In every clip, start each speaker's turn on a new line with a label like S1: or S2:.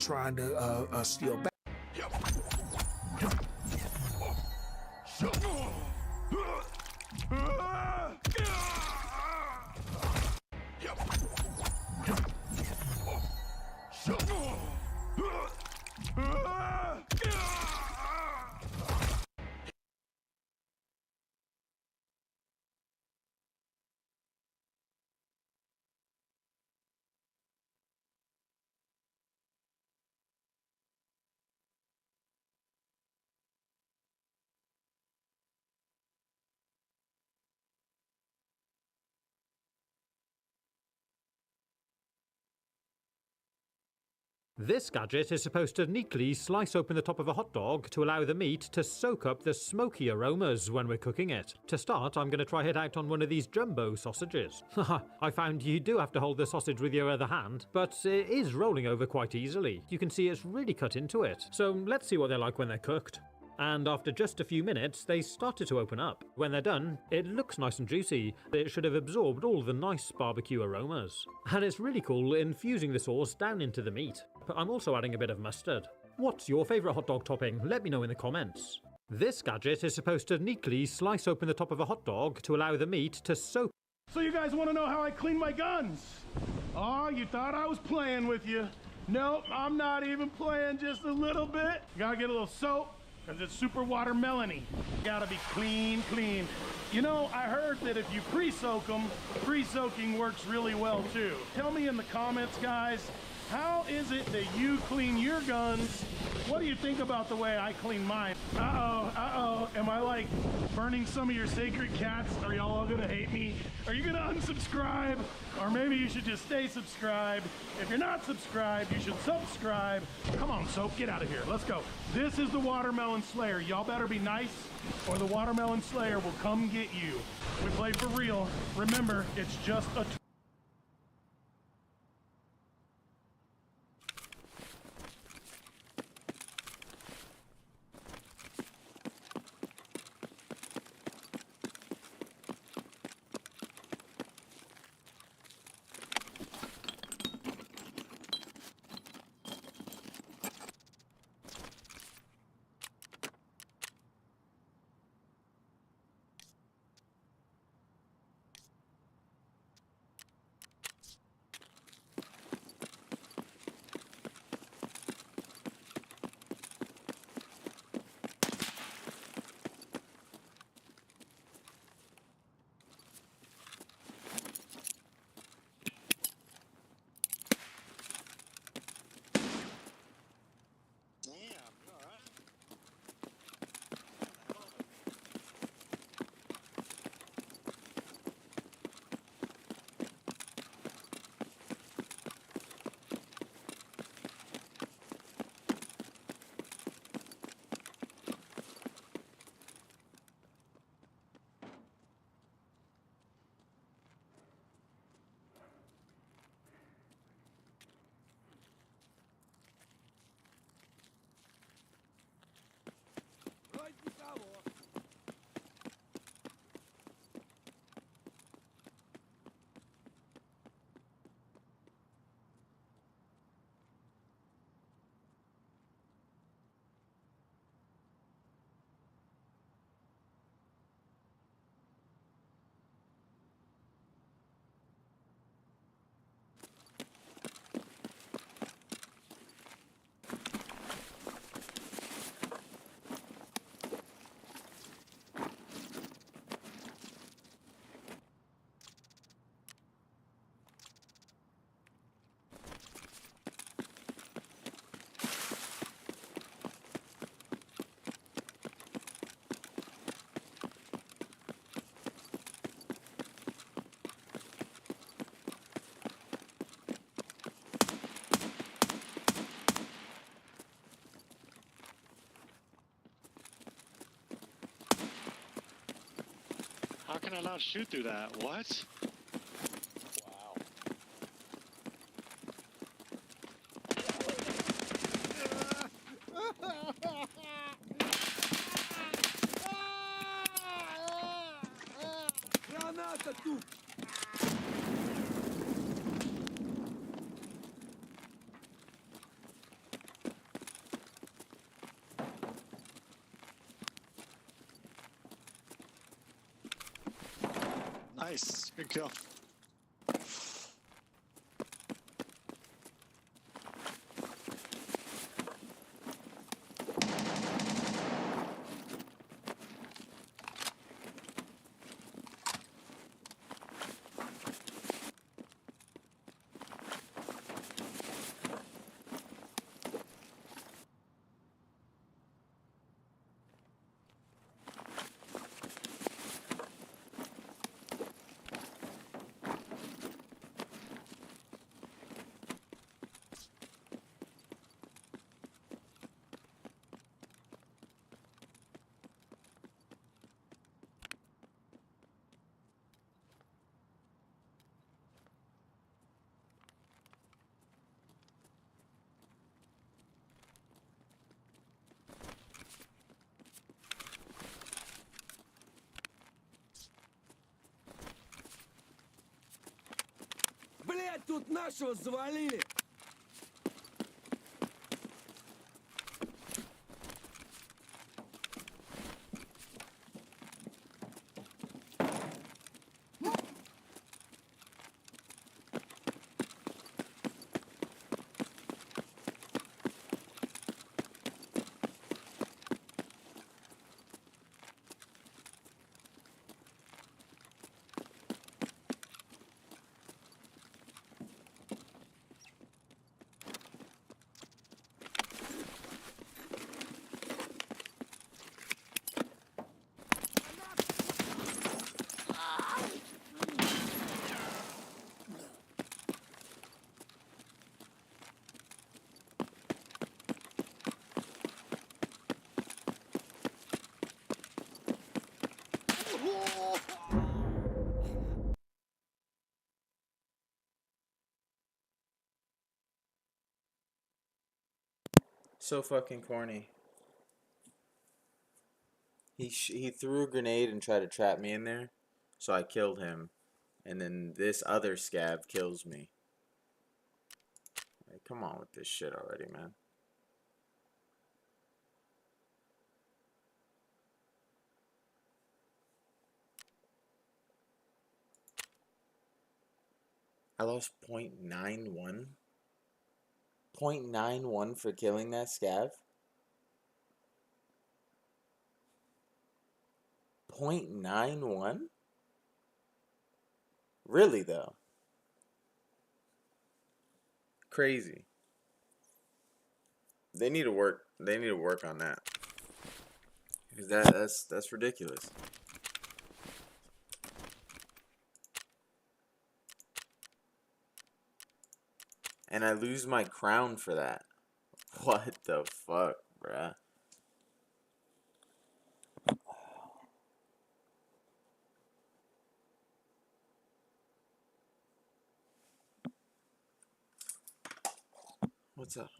S1: trying to steal back.
S2: This gadget is supposed to neatly slice open the top of a hot dog to allow the meat to soak up the smoky aromas when we're cooking it. To start, I'm going to try it out on one of these jumbo sausages. I found you do have to hold the sausage with your other hand, but it is rolling over quite easily. You can see it's really cut into it. So let's see what they're like when they're cooked. And after just a few minutes, they started to open up. When they're done, it looks nice and juicy. It should have absorbed all the nice barbecue aromas. And it's really cool infusing the sauce down into the meat. But I'm also adding a bit of mustard. What's your favourite hot dog topping? Let me know in the comments. This gadget is supposed to neatly slice open the top of a hot dog to allow the meat to soak.
S3: So you guys want to know how I clean my guns? Oh, you thought I was playing with you. Nope, I'm not even playing, just a little bit. Gotta get a little soap, because it's super watermelon-y. Gotta be clean, clean. You know, I heard that if you pre-soak them, pre-soaking works really well too. Tell me in the comments, guys, how is it that you clean your guns? What do you think about the way I clean mine? Uh-oh, am I like burning some of your sacred cats? Are y'all all gonna hate me? Are you gonna unsubscribe? Or maybe you should just stay subscribed. If you're not subscribed, you should subscribe. Come on, Soap, get out of here, let's go. This is the Watermelon Slayer. Y'all better be nice or the Watermelon Slayer will come get you. We play for real. Remember, it's just a
S4: How can I not shoot through that? What?
S5: Wow. Granata tu!
S4: Nice. Good kill.
S5: Блять, тут нашего завалили!
S6: So fucking corny. He threw a grenade and tried to trap me in there, so I killed him, and then this other scab kills me. Like, come on with this shit already, man. I lost 0.91? 0.91 for killing that scav? 0.91? Really though? Crazy. They need to work on that. Because that's ridiculous. And I lose my crown for that. What the fuck, bruh? What's up?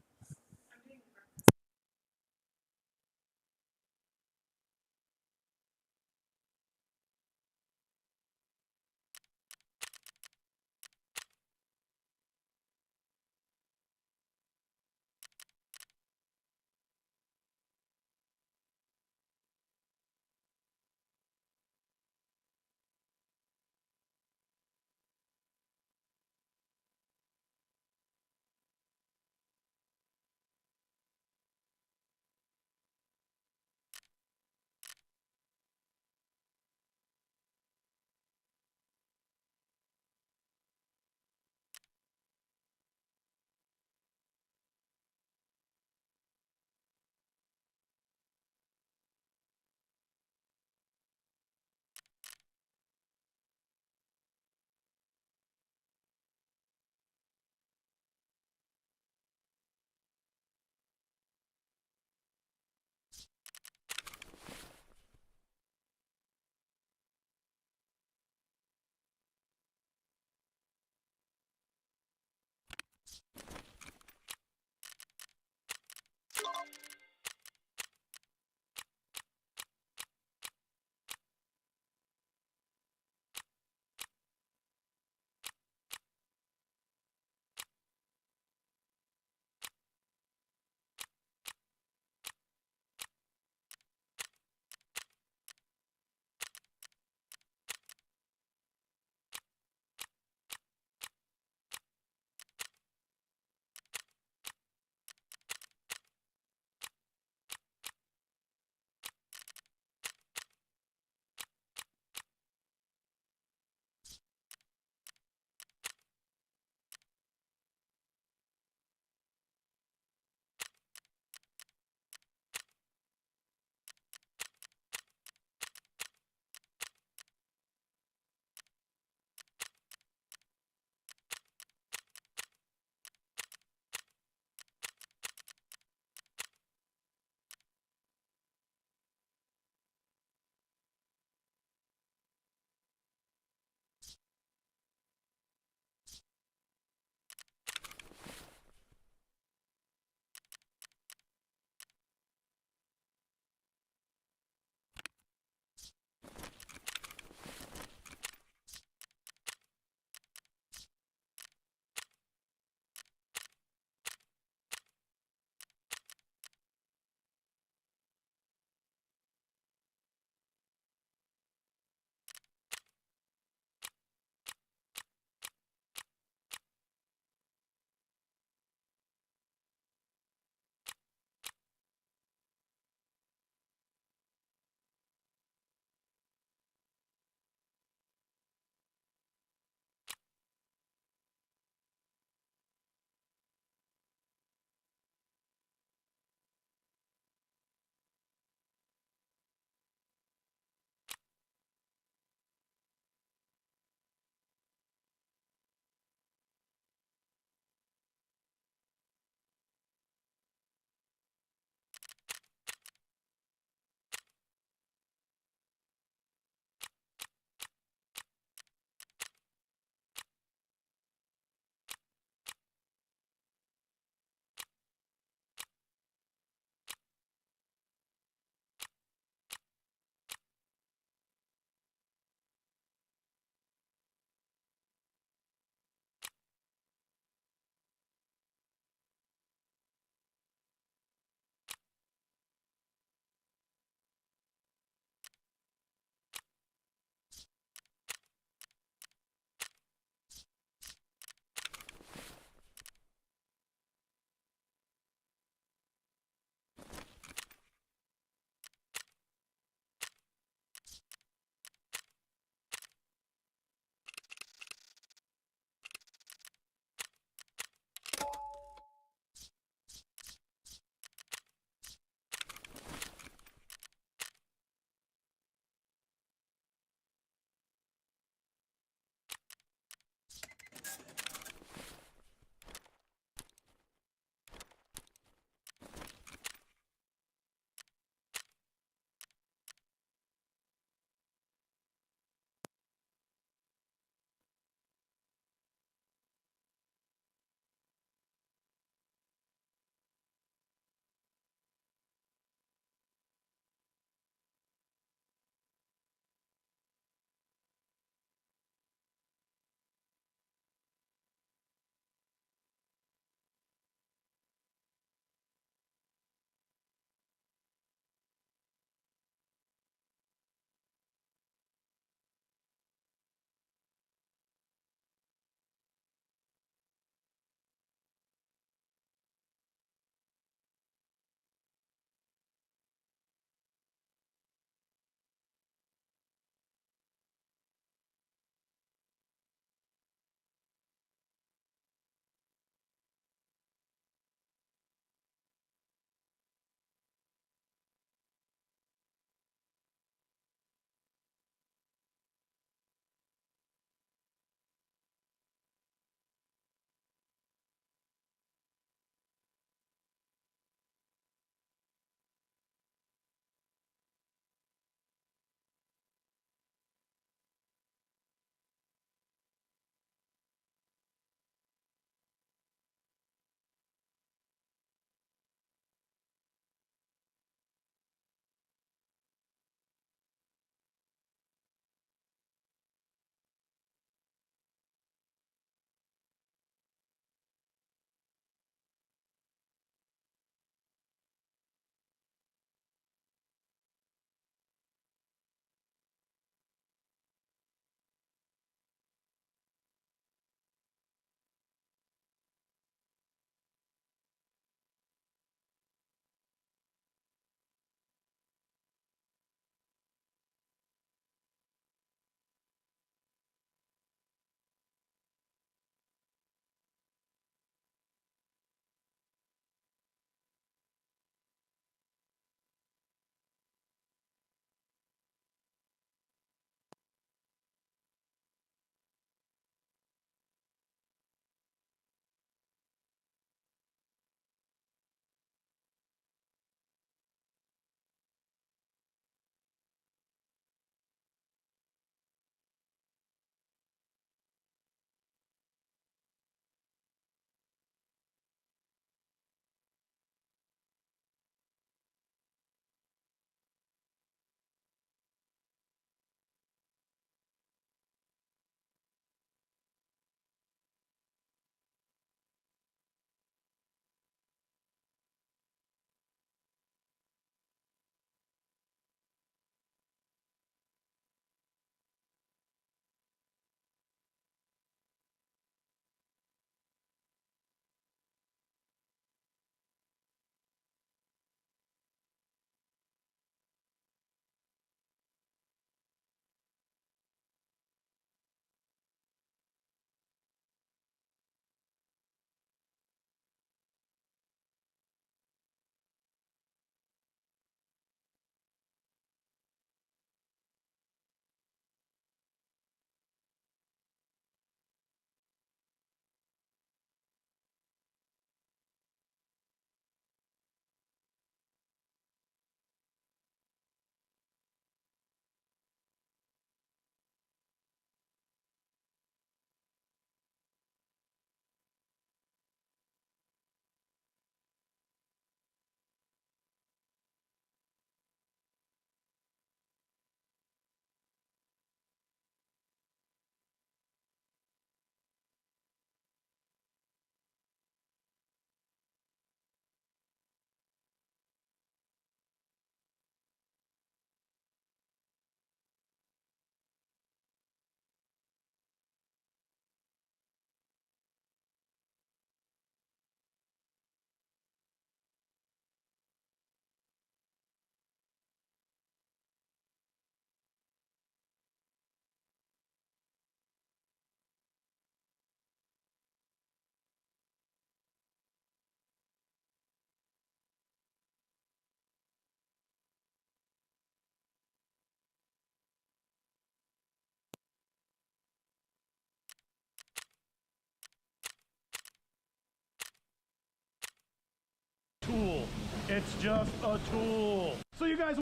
S3: It's just a tool. So you guys...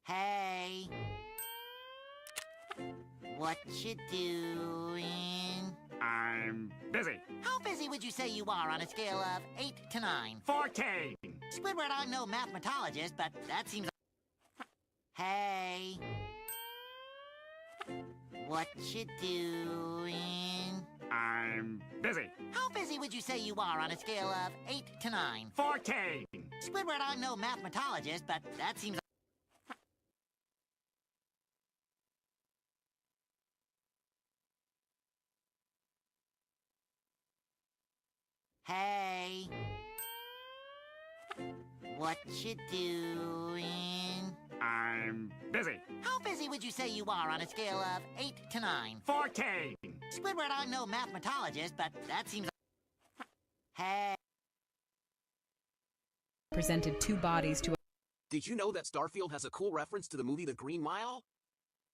S7: Hey. What you doing?
S8: I'm busy.
S7: How busy would you say you are on a scale of 8 to 9?
S8: 14.
S7: Squidward, I'm no mathematologist, but that seems... Hey. What you doing?
S8: I'm busy.
S7: How busy would you say you are on a scale of 8 to 9?
S8: 14.
S7: Squidward, I'm no mathematologist, but that seems... Hey. What you doing?
S8: I'm busy.
S7: How busy would you say you are on a scale of 8 to 9?
S8: 14.
S7: Squidward, I'm no mathematologist, but that seems... Hey.
S9: Presented two bodies to...
S10: Did you know that Starfield has a cool reference to the movie The Green Mile?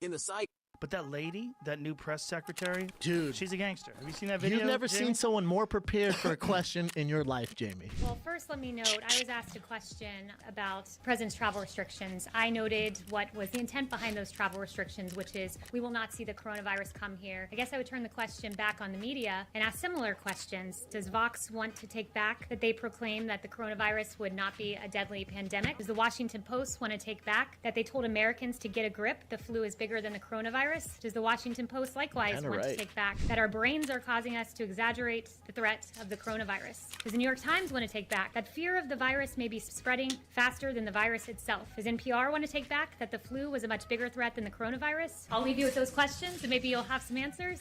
S10: In the site...
S3: But that lady, that new press secretary,
S11: dude,
S3: she's a gangster. Have you seen that video?
S11: You've never
S3: Jamie?
S11: seen someone more prepared for a question in your life, Jamie.
S12: Well, first let me note, I was asked a question about the president's travel restrictions. I noted what was the intent behind those travel restrictions, which is we will not see the coronavirus come here. I guess I would turn the question back on the media and ask similar questions. Does Vox want to take back that they proclaim that the coronavirus would not be a deadly pandemic? Does the Washington Post want to take back that they told Americans to get a grip, the flu is bigger than the coronavirus? Does the Washington Post likewise want to take back that our brains are causing us to exaggerate the threat of the coronavirus? Does the New York Times want to take back that fear of the virus may be spreading faster than the virus itself? Does NPR want to take back that the flu was a much bigger threat than the coronavirus? I'll leave you with those questions and maybe you'll have some answers.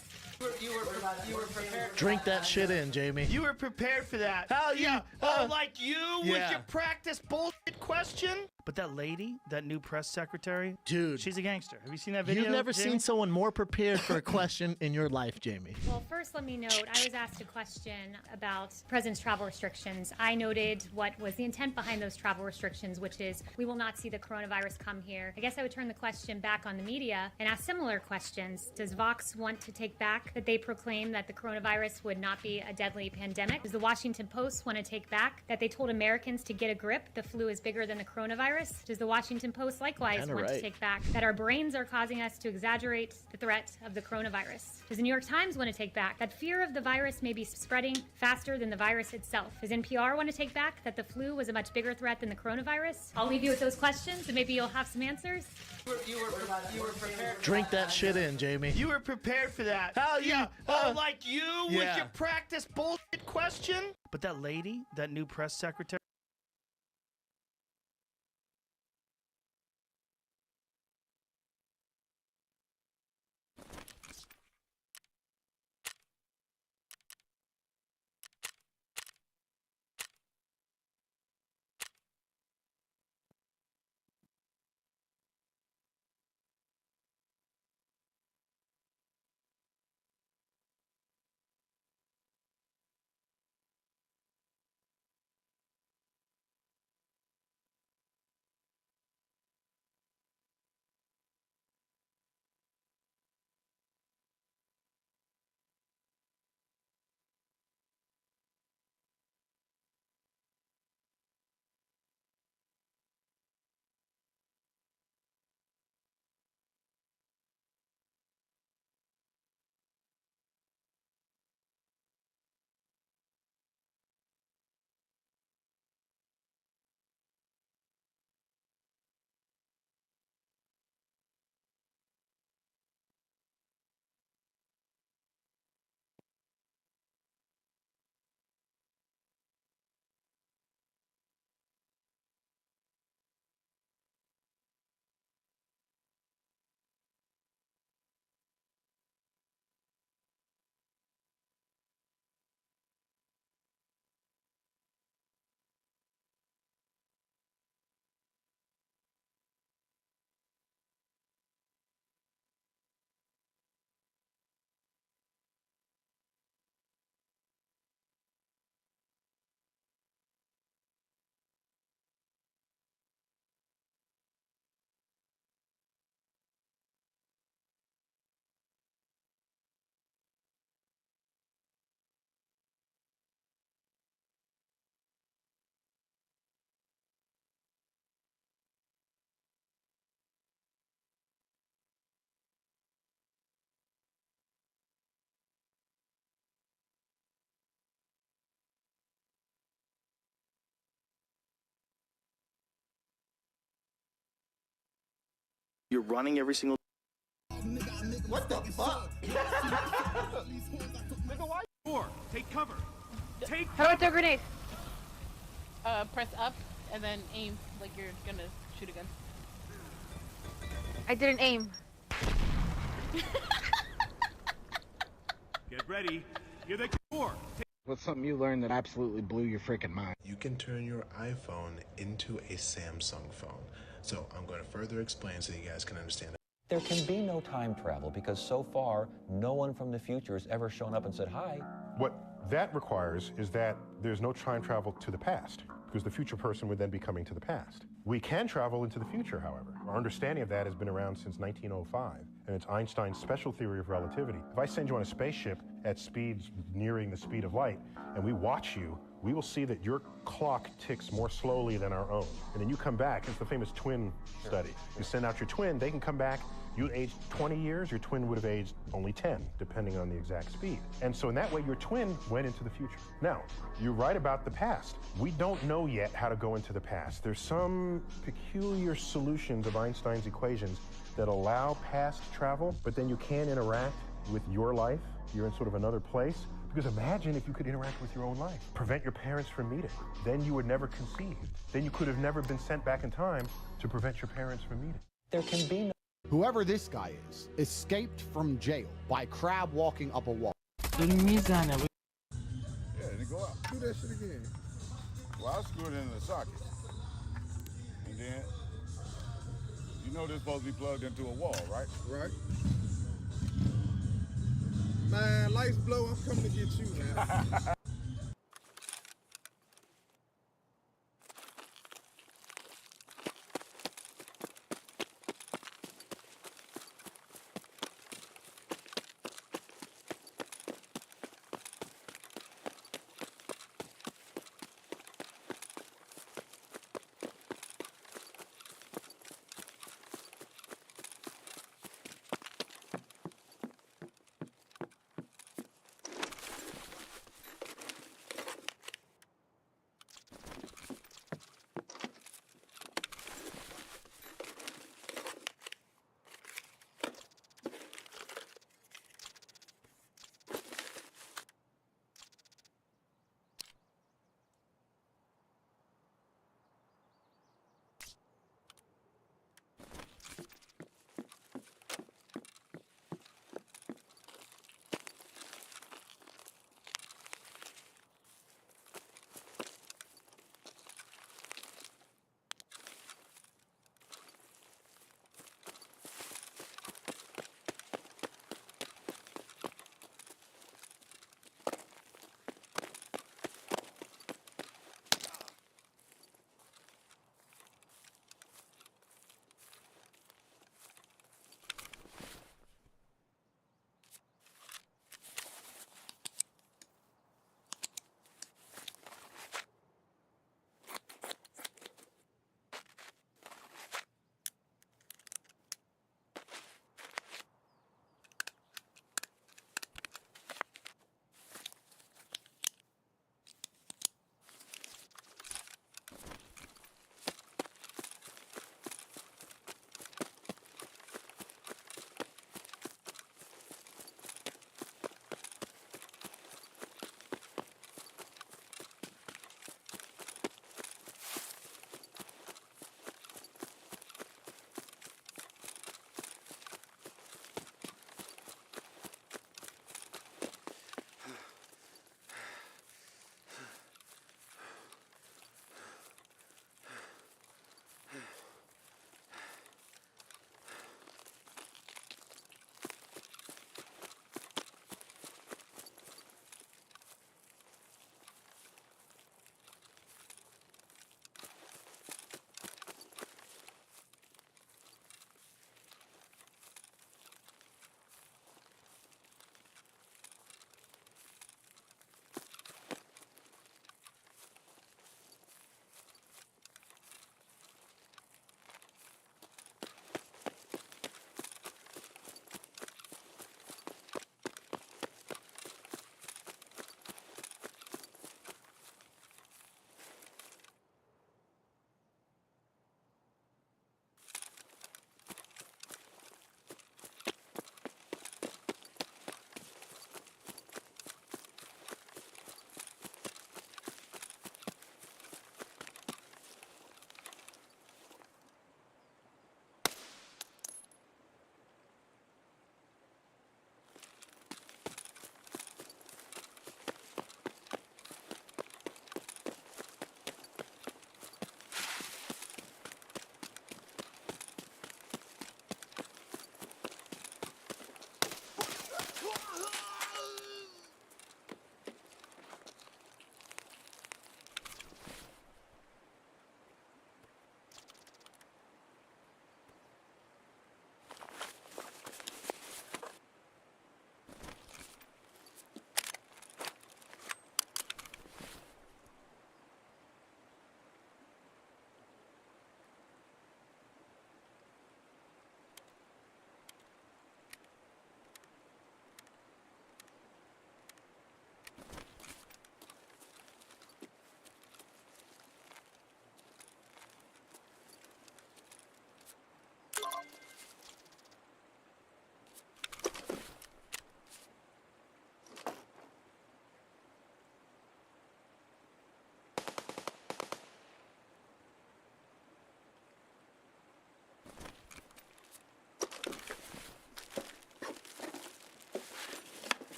S5: You were prepared.
S11: Drink that shit in, Jamie.
S3: You were prepared for that.
S11: How you?
S3: Like you with
S11: yeah.
S3: your practice bullshit question? But that lady, that new press secretary,
S11: dude,
S3: she's a gangster. Have you seen that video?
S11: You've never
S3: Jamie?
S11: seen someone more prepared for a question in your life, Jamie.
S12: Well, first let me note, I was asked a question about the president's travel restrictions. I noted what was the intent behind those travel restrictions, which is we will not see the coronavirus come here. I guess I would turn the question back on the media and ask similar questions. Does Vox want to take back that they proclaim that the coronavirus would not be a deadly pandemic? Does the Washington Post want to take back that they told Americans to get a grip, the flu is bigger than the coronavirus? Does the Washington Post likewise want to take back that our brains are causing us to exaggerate the threat of the coronavirus? Does the New York Times want to take back that fear of the virus may be spreading faster than the virus itself? Does NPR want to take back that the flu was a much bigger threat than the coronavirus? I'll leave you with those questions and maybe you'll have some answers.
S5: You were prepared.
S11: Drink that shit in, Jamie.
S3: You were prepared for that.
S11: How you?
S3: Like you
S11: yeah.
S3: with your practice bullshit question? But that lady, that new press secretary, You're running every single.
S5: What the fuck?
S3: Four. Take cover. Take.
S13: How do I throw a grenade? Press up and then aim like you're gonna shoot a gun. I didn't aim.
S3: Get ready. Here they come. Four.
S14: What's something you learned that absolutely blew your freaking mind?
S15: You can turn your iPhone into a Samsung phone. So I'm going to further explain so you guys can understand that.
S16: There can be no time travel because so far, no one from the future has ever shown up and said hi.
S17: What that requires is that there's no time travel to the past, because the future person would then be coming to the past. We can travel into the future, however. Our understanding of that has been around since 1905, and it's Einstein's special theory of relativity. If I send you on a spaceship at speeds nearing the speed of light, and we watch you, we will see that your clock ticks more slowly than our own. And then you come back, it's the famous twin study. You send out your twin, they can come back, you aged 20 years, your twin would have aged only 10, depending on the exact speed. And so in that way, your twin went into the future. Now, you're right about the past. We don't know yet how to go into the past. There's some peculiar solutions of Einstein's equations that allow past travel, but then you can't interact with your life. You're in sort of another place. Because imagine if you could interact with your own life, prevent your parents from meeting. Then you would never conceive. Then you could have never been sent back in time to prevent your parents from meeting.
S16: There can be no...
S18: Whoever this guy is, escaped from jail by crab walking up a wall.
S19: Yeah, then
S20: go out. Do that shit again. Well, I screwed it in the socket. And then, you know this supposed to be plugged into a wall, right?
S19: Right. Man, lights blow, I'm coming to get you, man.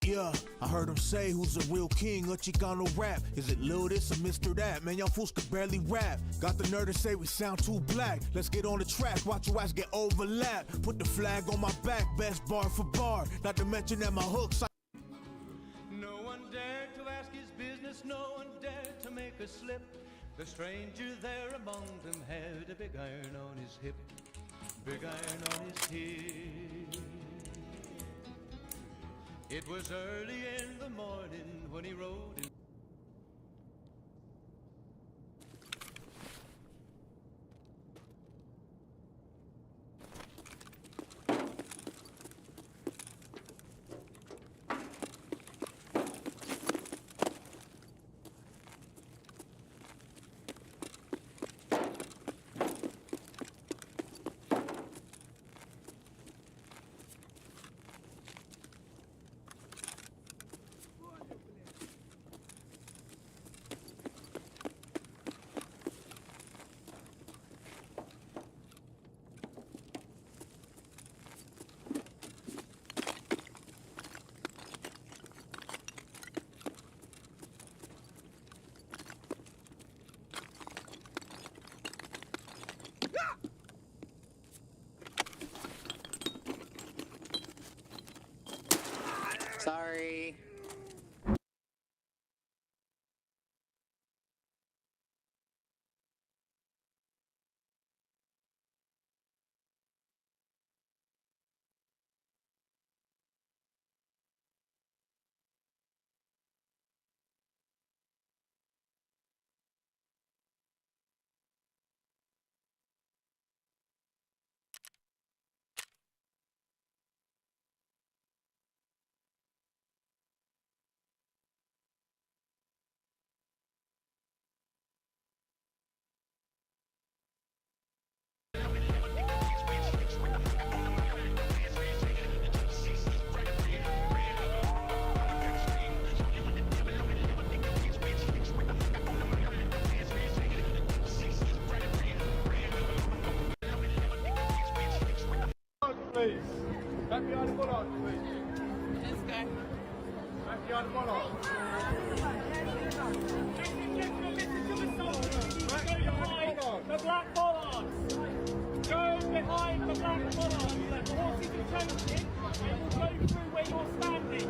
S1: Yeah, I heard him say who's a real king of Chicano rap. Is it Lil this or Mr. That? Man, y'all fools could barely rap. Got the nerve to say we sound too black. Let's get on the track, watch your ass get overlapped. Put the flag on my back, best bar for bar. Not to mention that my hooks.
S21: No one dared to ask his business, no one dared to make a slip. The stranger there among them had a big iron on his hip. Big iron on his hip. It was early in the morning when he rode in.
S22: Sorry.
S3: Please. Back behind the bullock, please.
S13: This guy.
S3: Back behind the bullock.
S21: The black bollards! Go behind the black bollards! The horses are changing and will go through where you're standing.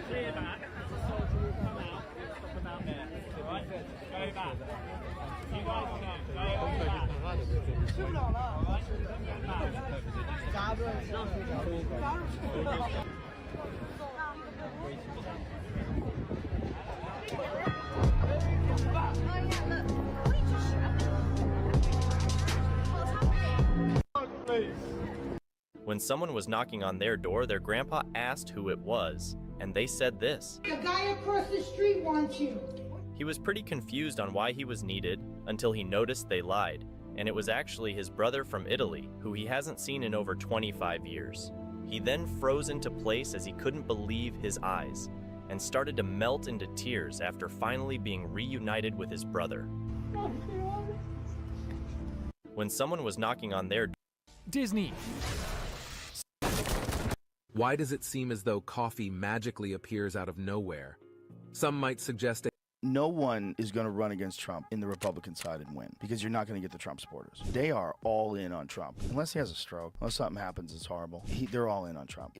S21: Clear back. The soldier will come out. Stop about there. Alright? Go back. You guys go. Go back.
S3: Please.
S23: When someone was knocking on their door, their grandpa asked who it was, and they said this.
S5: The guy across the street wants you.
S23: He was pretty confused on why he was needed until he noticed they lied, and it was actually his brother from Italy, who he hasn't seen in over 25 years. He then froze into place as he couldn't believe his eyes, and started to melt into tears after finally being reunited with his brother. When someone was knocking on their door,
S24: Disney. Why does it seem as though coffee magically appears out of nowhere? Some might suggest
S25: no one is going to run against Trump in the Republican side and win, because you're not going to get the Trump supporters. They are all in on Trump. Unless he has a stroke, unless something happens that's horrible, they're all in on Trump.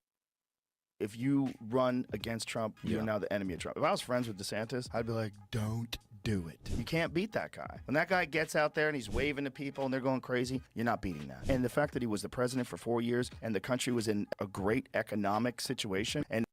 S25: If you run against Trump, you're now the enemy of Trump. If I was friends with DeSantis, I'd be like, don't do it. You can't beat that guy. When that guy gets out there and he's waving to people and they're going crazy, you're not beating that. And the fact that he was the president for 4 years and the country was in a great economic situation, and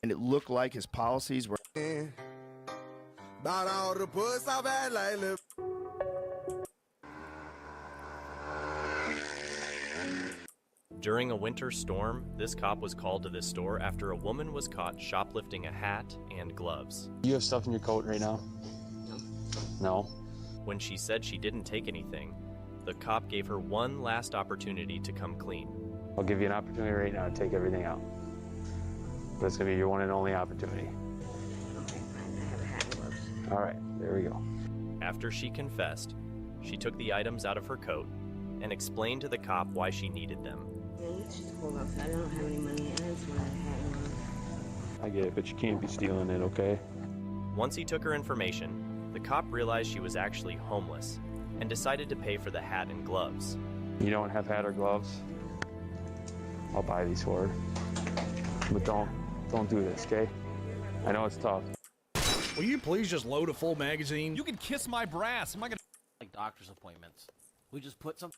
S25: And it looked like his policies were.
S2: About all the puss I've had lately.
S23: During a winter storm, this cop was called to this store after a woman was caught shoplifting a hat and gloves.
S4: You have stuff in your coat right now? No.
S23: When she said she didn't take anything, the cop gave her one last opportunity to come clean.
S4: I'll give you an opportunity right now to take everything out. But it's going to be your one and only opportunity. All right, there we go.
S23: After she confessed, she took the items out of her coat and explained to the cop why she needed them.
S6: Hold up, I don't have any money. I just wanted to have one.
S4: I get it, but you can't be stealing it, okay?
S23: Once he took her information, the cop realized she was actually homeless and decided to pay for the hat and gloves.
S4: You don't have hat or gloves? I'll buy these for her. But don't do this, okay? I know it's tough.
S7: Will you please just load a full magazine?
S8: You can kiss my brass. Am I gonna like doctor's appointments? We just put some.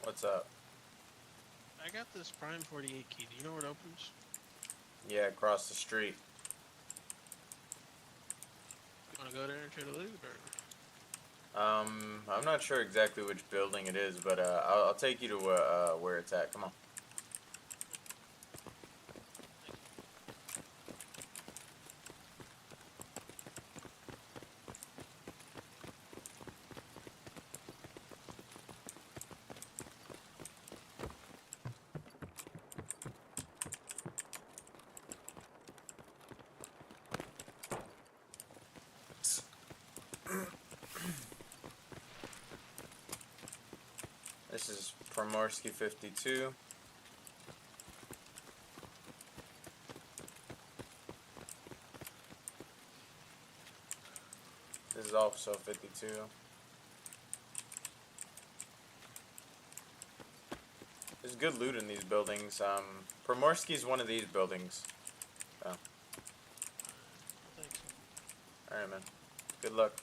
S9: What's up?
S10: I got this Prime 48 key. Do you know where it opens?
S9: Yeah, across the street.
S10: You want to go there and try to loot, or?
S9: I'm not sure exactly which building it is, but I'll take you to where it's at. Come on. This is Primorsky 52. This is also 52. There's good loot in these buildings. Primorsky's one of these buildings. Oh. Alright, man. Good luck.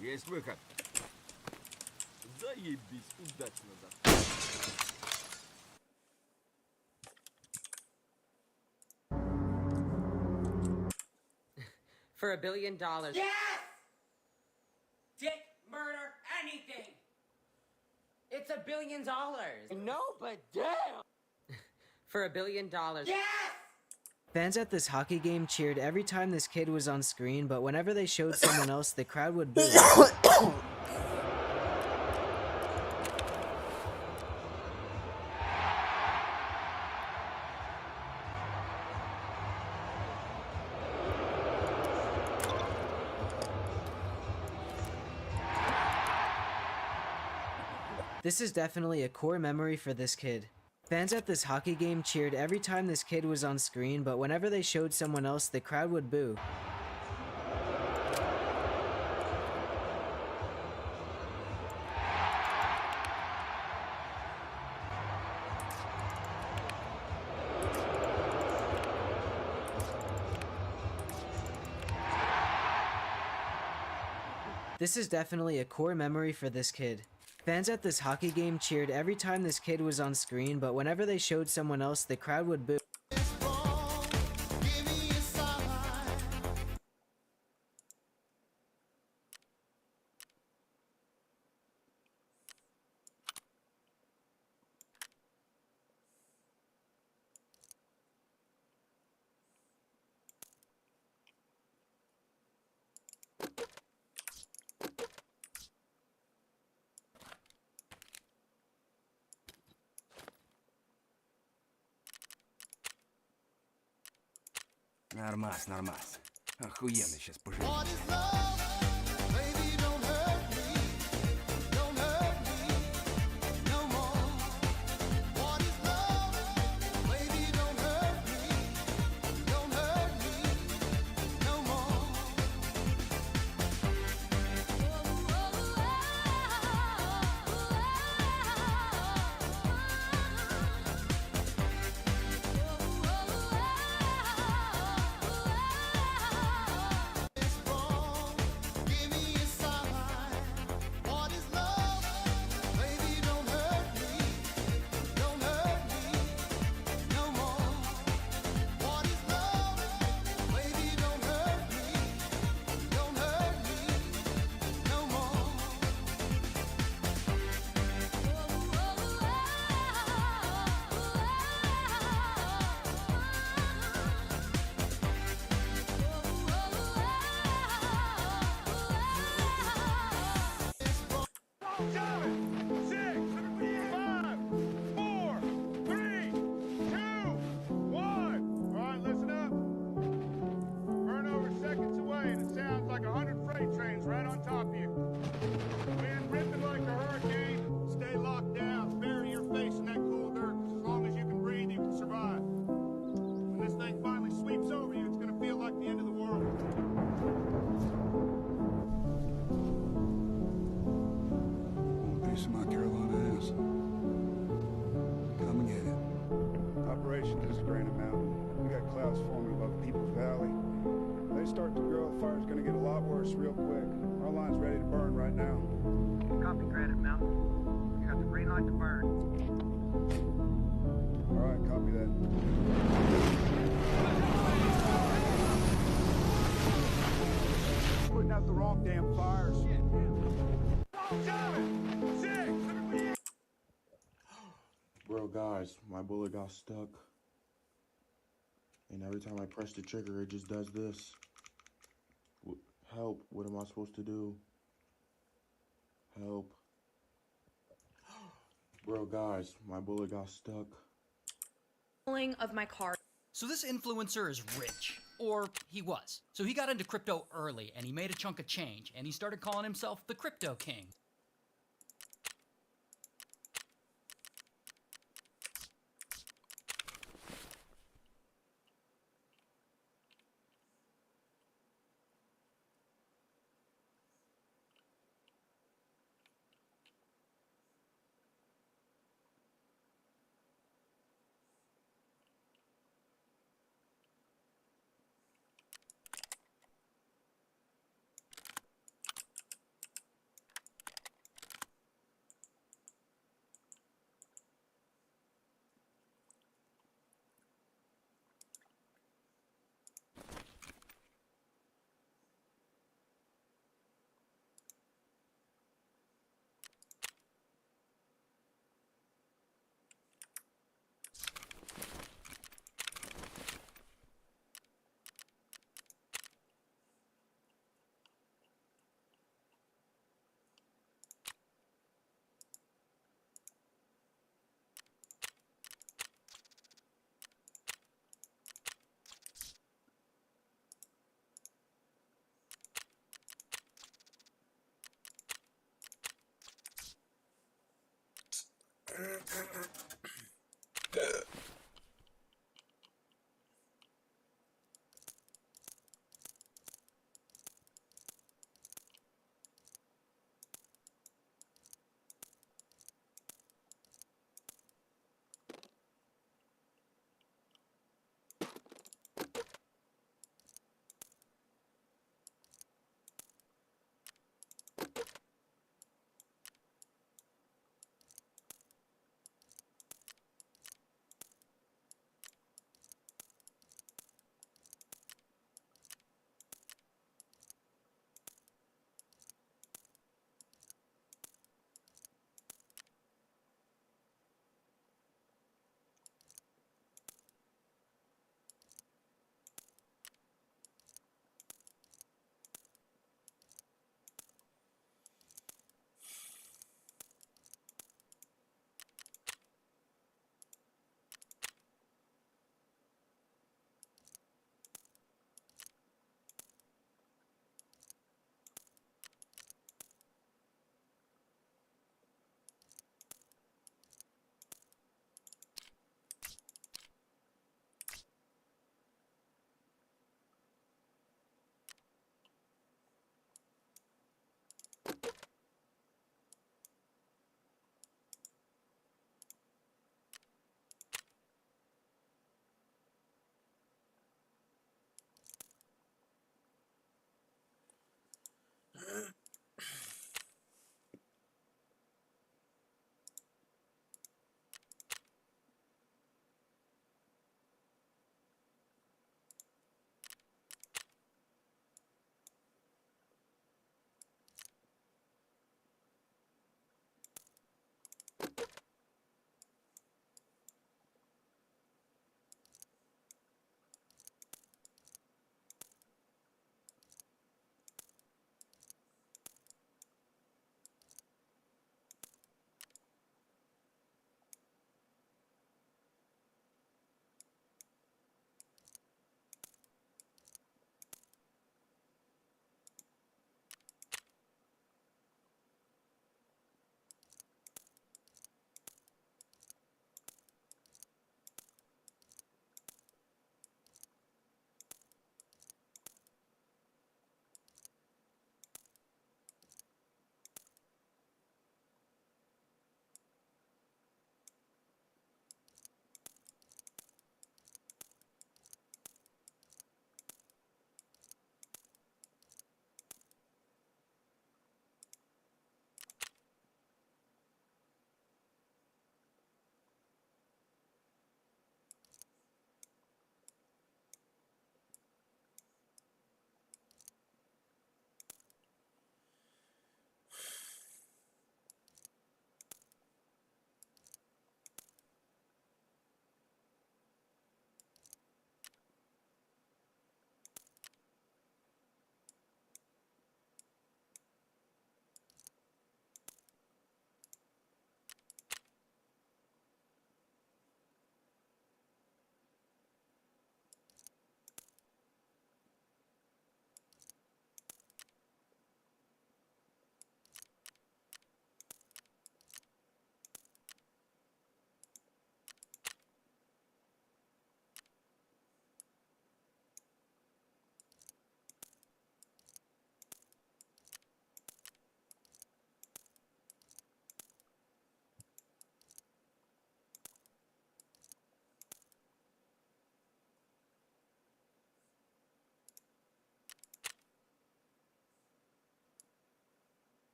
S11: Есть выход. Заебись, удачно, да.
S6: For $1 billion.
S12: Yes! Dick, murder, anything!
S6: It's $1 billion.
S12: No, but damn!
S6: For $1 billion.
S12: Yes!
S14: Fans at this hockey game cheered every time this kid was on screen, but whenever they showed someone else, the crowd would boo. This is definitely a core memory for this kid. Fans at this hockey game cheered every time this kid was on screen, but whenever they showed someone else, the crowd would boo. This is definitely a core memory for this kid. Fans at this hockey game cheered every time this kid was on screen, but whenever they showed someone else, the crowd would boo.
S11: Нормас, нормас. Охуенно сейчас поживем.
S20: Real quick. Our line's ready to burn right now.
S12: Copy, Granite Mountain. You got the green light to burn.
S20: All right, copy that. Putting out the wrong damn fires.
S15: Bro, guys, my bullet got stuck. And every time I press the trigger, it just does this. Help, what am I supposed to do? Help. Bro, guys, my bullet got stuck.
S17: Of my car. So this influencer is rich, or he was. So he got into crypto early, and he made a chunk of change, and he started calling himself the Crypto King.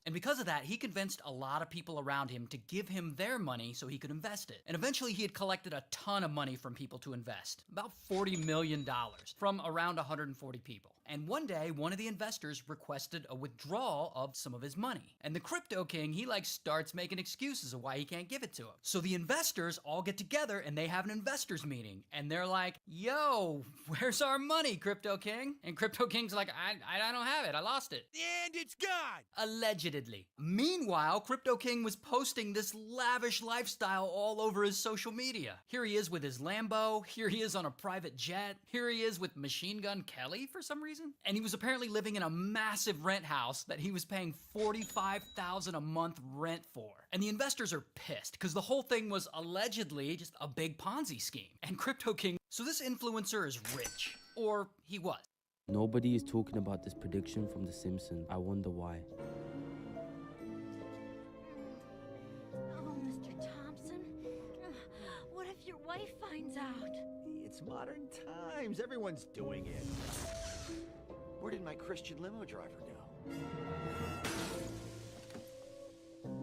S17: And because of that, he convinced a lot of people around him to give him their money so he could invest it. And eventually he had collected a ton of money from people to invest, about $40 million from around 140 people. And one day, one of the investors requested a withdrawal of some of his money. And the Crypto King, he starts making excuses of why he can't give it to him. So the investors all get together and they have an investors meeting. And they're like, yo, where's our money, Crypto King? And Crypto King's like, I don't have it. I lost it.
S11: And it's gone!
S17: Allegedly. Meanwhile, Crypto King was posting this lavish lifestyle all over his social media. Here he is with his Lambo. Here he is on a private jet. Here he is with Machine Gun Kelly for some reason. And he was apparently living in a massive rent house that he was paying $45,000 a month rent for. And the investors are pissed because the whole thing was allegedly just a big Ponzi scheme. And Crypto King, so this influencer is rich. Or he was.
S1: Nobody is talking about this prediction from The Simpsons. I wonder why.
S16: Oh, Mr. Thompson. What if your wife finds out?
S18: It's modern times. Everyone's doing it. Where did my Christian limo driver go?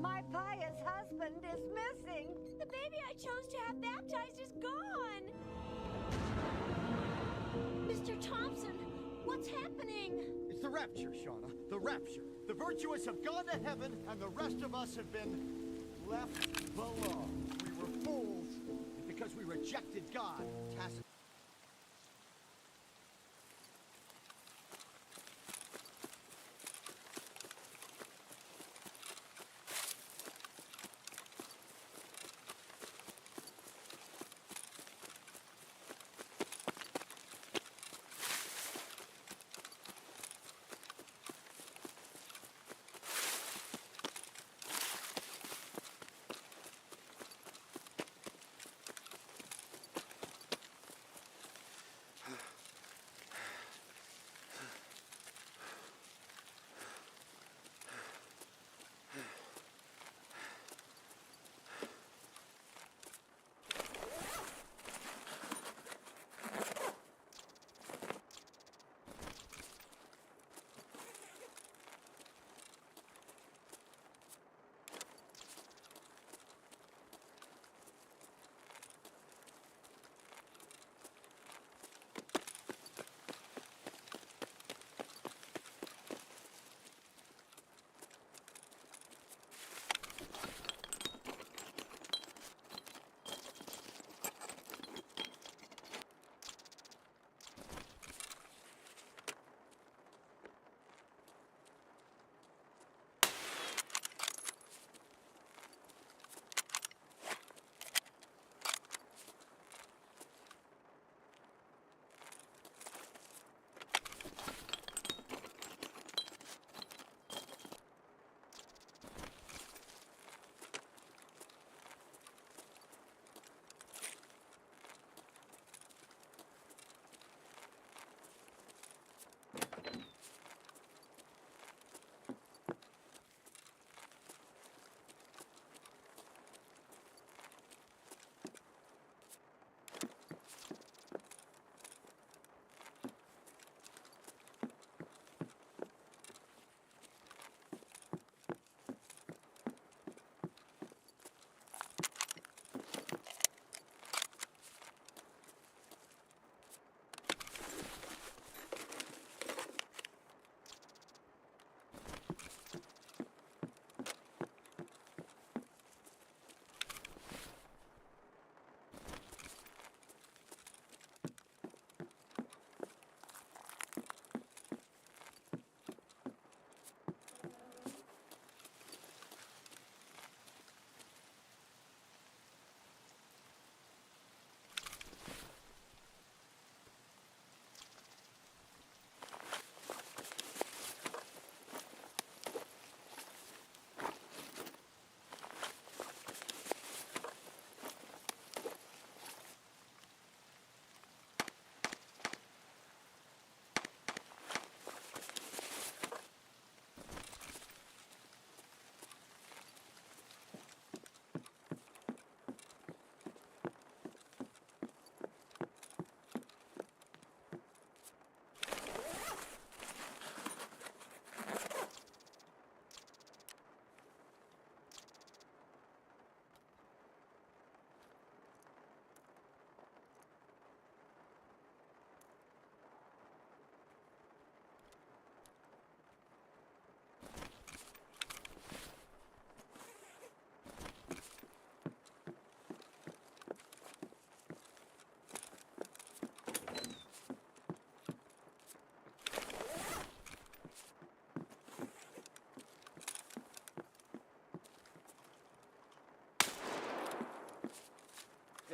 S16: My pious husband is missing. The baby I chose to have baptized is gone. Mr. Thompson, what's happening?
S18: It's the rapture, Shauna. The rapture. The virtuous have gone to heaven, and the rest of us have been left below. We were fools, and because we rejected God, tacit.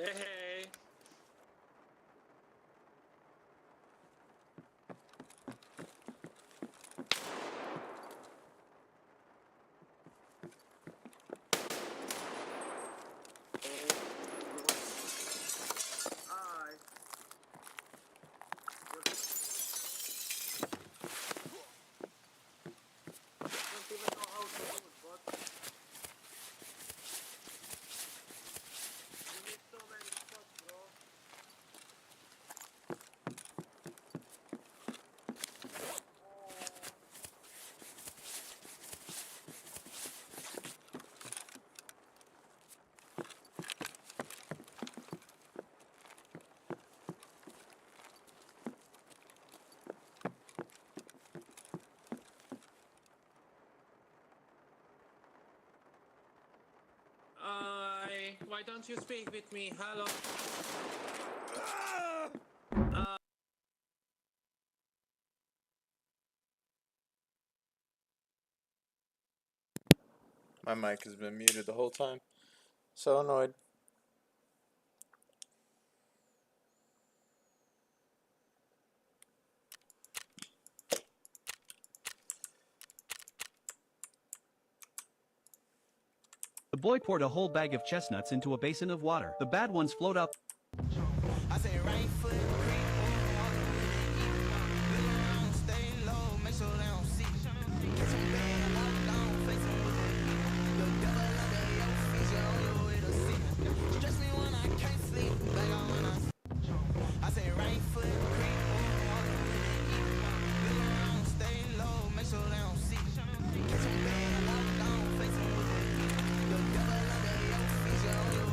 S4: Hey. Why don't you speak with me? Hello.
S9: My mic has been muted the whole time. So annoyed.
S3: The boy poured a whole bag of chestnuts into a basin of water. The bad ones float out.
S18: I say right foot, stay low, make sure they don't see. Catch them bad, walk down, face them with the devil under your feet, you're on your way to see. Stress me when I can't sleep, back on when I say right foot, stay low, make sure they don't see. Catch them bad, walk down, face them with the devil under your feet, you're on your way.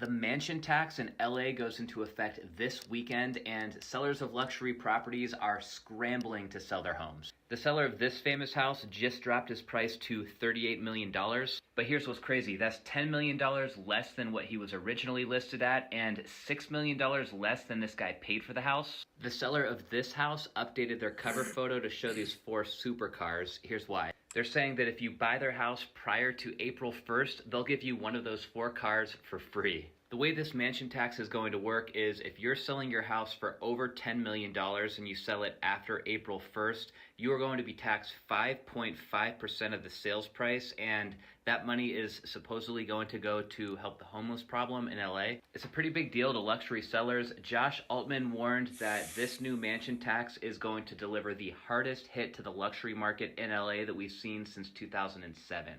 S13: The mansion tax in LA goes into effect this weekend, and sellers of luxury properties are scrambling to sell their homes. The seller of this famous house just dropped his price to $38 million. But here's what's crazy. That's $10 million less than what he was originally listed at, and $6 million less than this guy paid for the house. The seller of this house updated their cover photo to show these 4 supercars. Here's why. They're saying that if you buy their house prior to April 1st, they'll give you one of those 4 cars for free. The way this mansion tax is going to work is if you're selling your house for over $10 million and you sell it after April 1st, you are going to be taxed 5.5% of the sales price, and that money is supposedly going to go to help the homeless problem in LA. It's a pretty big deal to luxury sellers. Josh Altman warned that this new mansion tax is going to deliver the hardest hit to the luxury market in LA that we've seen since 2007.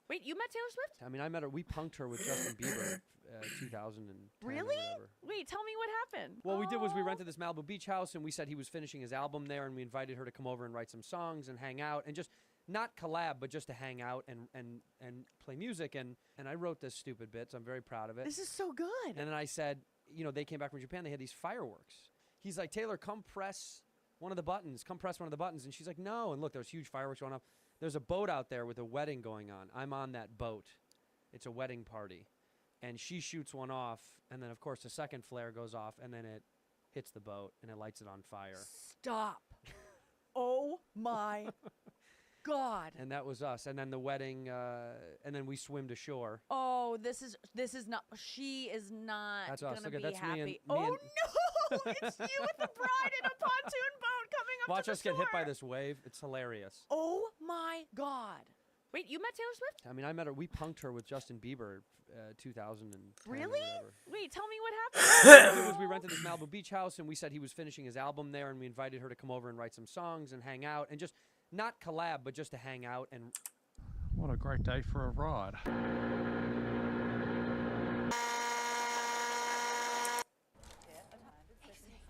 S16: Wait, you met Taylor Swift?
S5: I mean, I met her. We punked her with Justin Bieber 2010.
S16: Really? Wait, tell me what happened.
S5: What we did was we rented this Malibu beach house, and we said he was finishing his album there, and we invited her to come over and write some songs and hang out, and just not collab, but just to hang out and play music. And I wrote this stupid bit, so I'm very proud of it.
S16: This is so good.
S5: And then I said, you know, they came back from Japan. They had these fireworks. He's like, Taylor, come press one of the buttons. Come press one of the buttons. And she's like, no. And look, there's huge fireworks going up. There's a boat out there with a wedding going on. I'm on that boat. It's a wedding party. And she shoots one off, and then, of course, the second flare goes off, and then it hits the boat, and it lights it on fire.
S16: Stop. Oh, my God.
S5: And that was us. And then the wedding, and then we swim to shore.
S16: Oh, this is not, she is not going to be
S5: that's
S16: happy.
S5: me
S16: Oh,
S5: and
S16: no, it's you with the bride in a pontoon boat coming up
S5: Watch
S16: to the
S5: us get hit by
S16: shore.
S5: this wave. It's hilarious.
S16: Oh, my God. Wait, you met Taylor Swift?
S5: I mean, I met her. We punked her with Justin Bieber 2010.
S16: Really? Wait, tell me what
S5: What
S16: happened.
S5: we did was we rented this Malibu beach house, and we said he was finishing his album there, and we invited her to come over and write some songs and hang out, and just not collab, but just to hang out. And
S19: what a great day for a ride.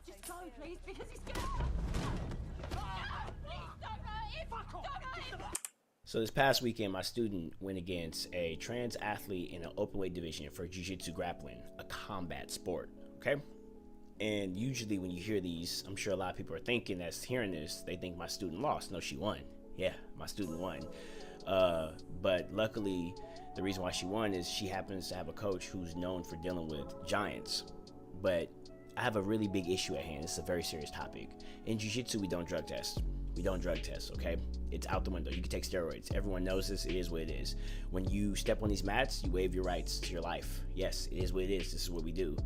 S16: Just go, please, because he's going to...
S21: So this past weekend, my student went against a trans athlete in an open weight division for jiu-jitsu grappling, a combat sport, okay? And usually when you hear these, I'm sure a lot of people are thinking that's hearing this, they think my student lost. No, she won. Yeah, my student won. But luckily, the reason why she won is she happens to have a coach who's known for dealing with giants. But I have a really big issue at hand. It's a very serious topic. In jiu-jitsu, we don't drug test. We don't drug test, okay? It's out the window. You can take steroids. Everyone knows this. It is what it is. When you step on these mats, you waive your rights to your life. Yes, it is what it is. This is what we do.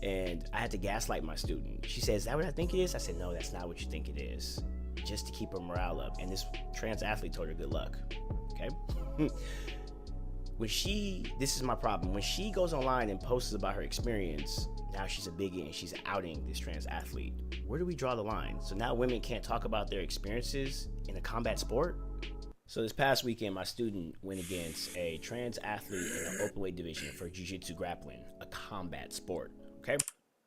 S21: And I had to gaslight my student. She says, is that what I think it is? I said, no, that's not what you think it is. Just to keep her morale up. And this trans athlete told her good luck, okay? This is my problem. When she goes online and posts about her experience, now she's a biggie and she's outing this trans athlete. Where do we draw the line? So now women can't talk about their experiences in a combat sport? So this past weekend, my student went against a trans athlete in an open weight division for jiu-jitsu grappling, a combat sport, okay?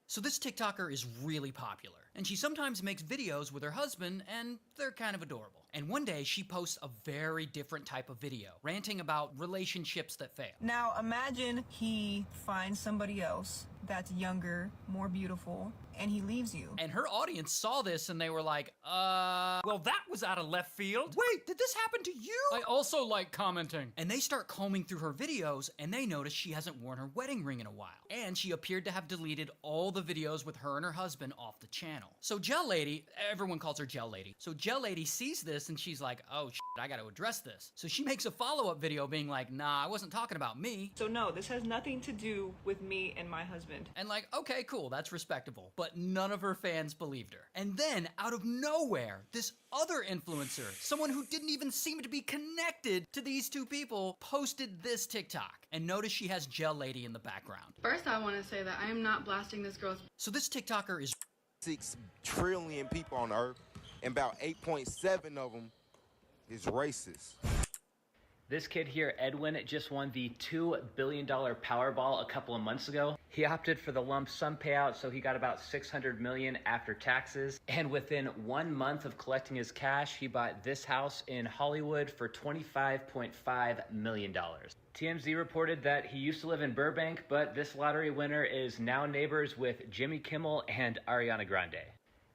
S17: So this TikToker is really popular, and she sometimes makes videos with her husband, and they're kind of adorable. And one day, she posts a very different type of video, ranting about relationships that fail.
S22: Now imagine he finds somebody else that's younger, more beautiful, and he leaves you.
S17: And her audience saw this and they were like, well, that was out of left field. Wait, did this happen to you? I also like commenting. And they start combing through her videos and they notice she hasn't worn her wedding ring in a while. And she appeared to have deleted all the videos with her and her husband off the channel. So Gel Lady, everyone calls her Gel Lady. So Gel Lady sees this and she's like, oh shit, I gotta address this. So she makes a follow-up video being like, nah, I wasn't talking about me.
S22: So no, this has nothing to do with me and my husband.
S17: And like, okay, cool, that's respectable. But none of her fans believed her. And then, out of nowhere, this other influencer, someone who didn't even seem to be connected to these two people, posted this TikTok. And notice she has Gel Lady in the background.
S24: First, I want to say that I am not blasting this girl's...
S17: So this TikToker is...
S2: 6 trillion people on Earth, and about 8.7 of them is racist.
S13: This kid here, Edwin, just won the $2 billion Powerball a couple of months ago. He opted for the lump sum payout, so he got about $600 million after taxes. And within 1 month of collecting his cash, he bought this house in Hollywood for $25.5 million. TMZ reported that he used to live in Burbank, but this lottery winner is now neighbors with Jimmy Kimmel and Ariana Grande.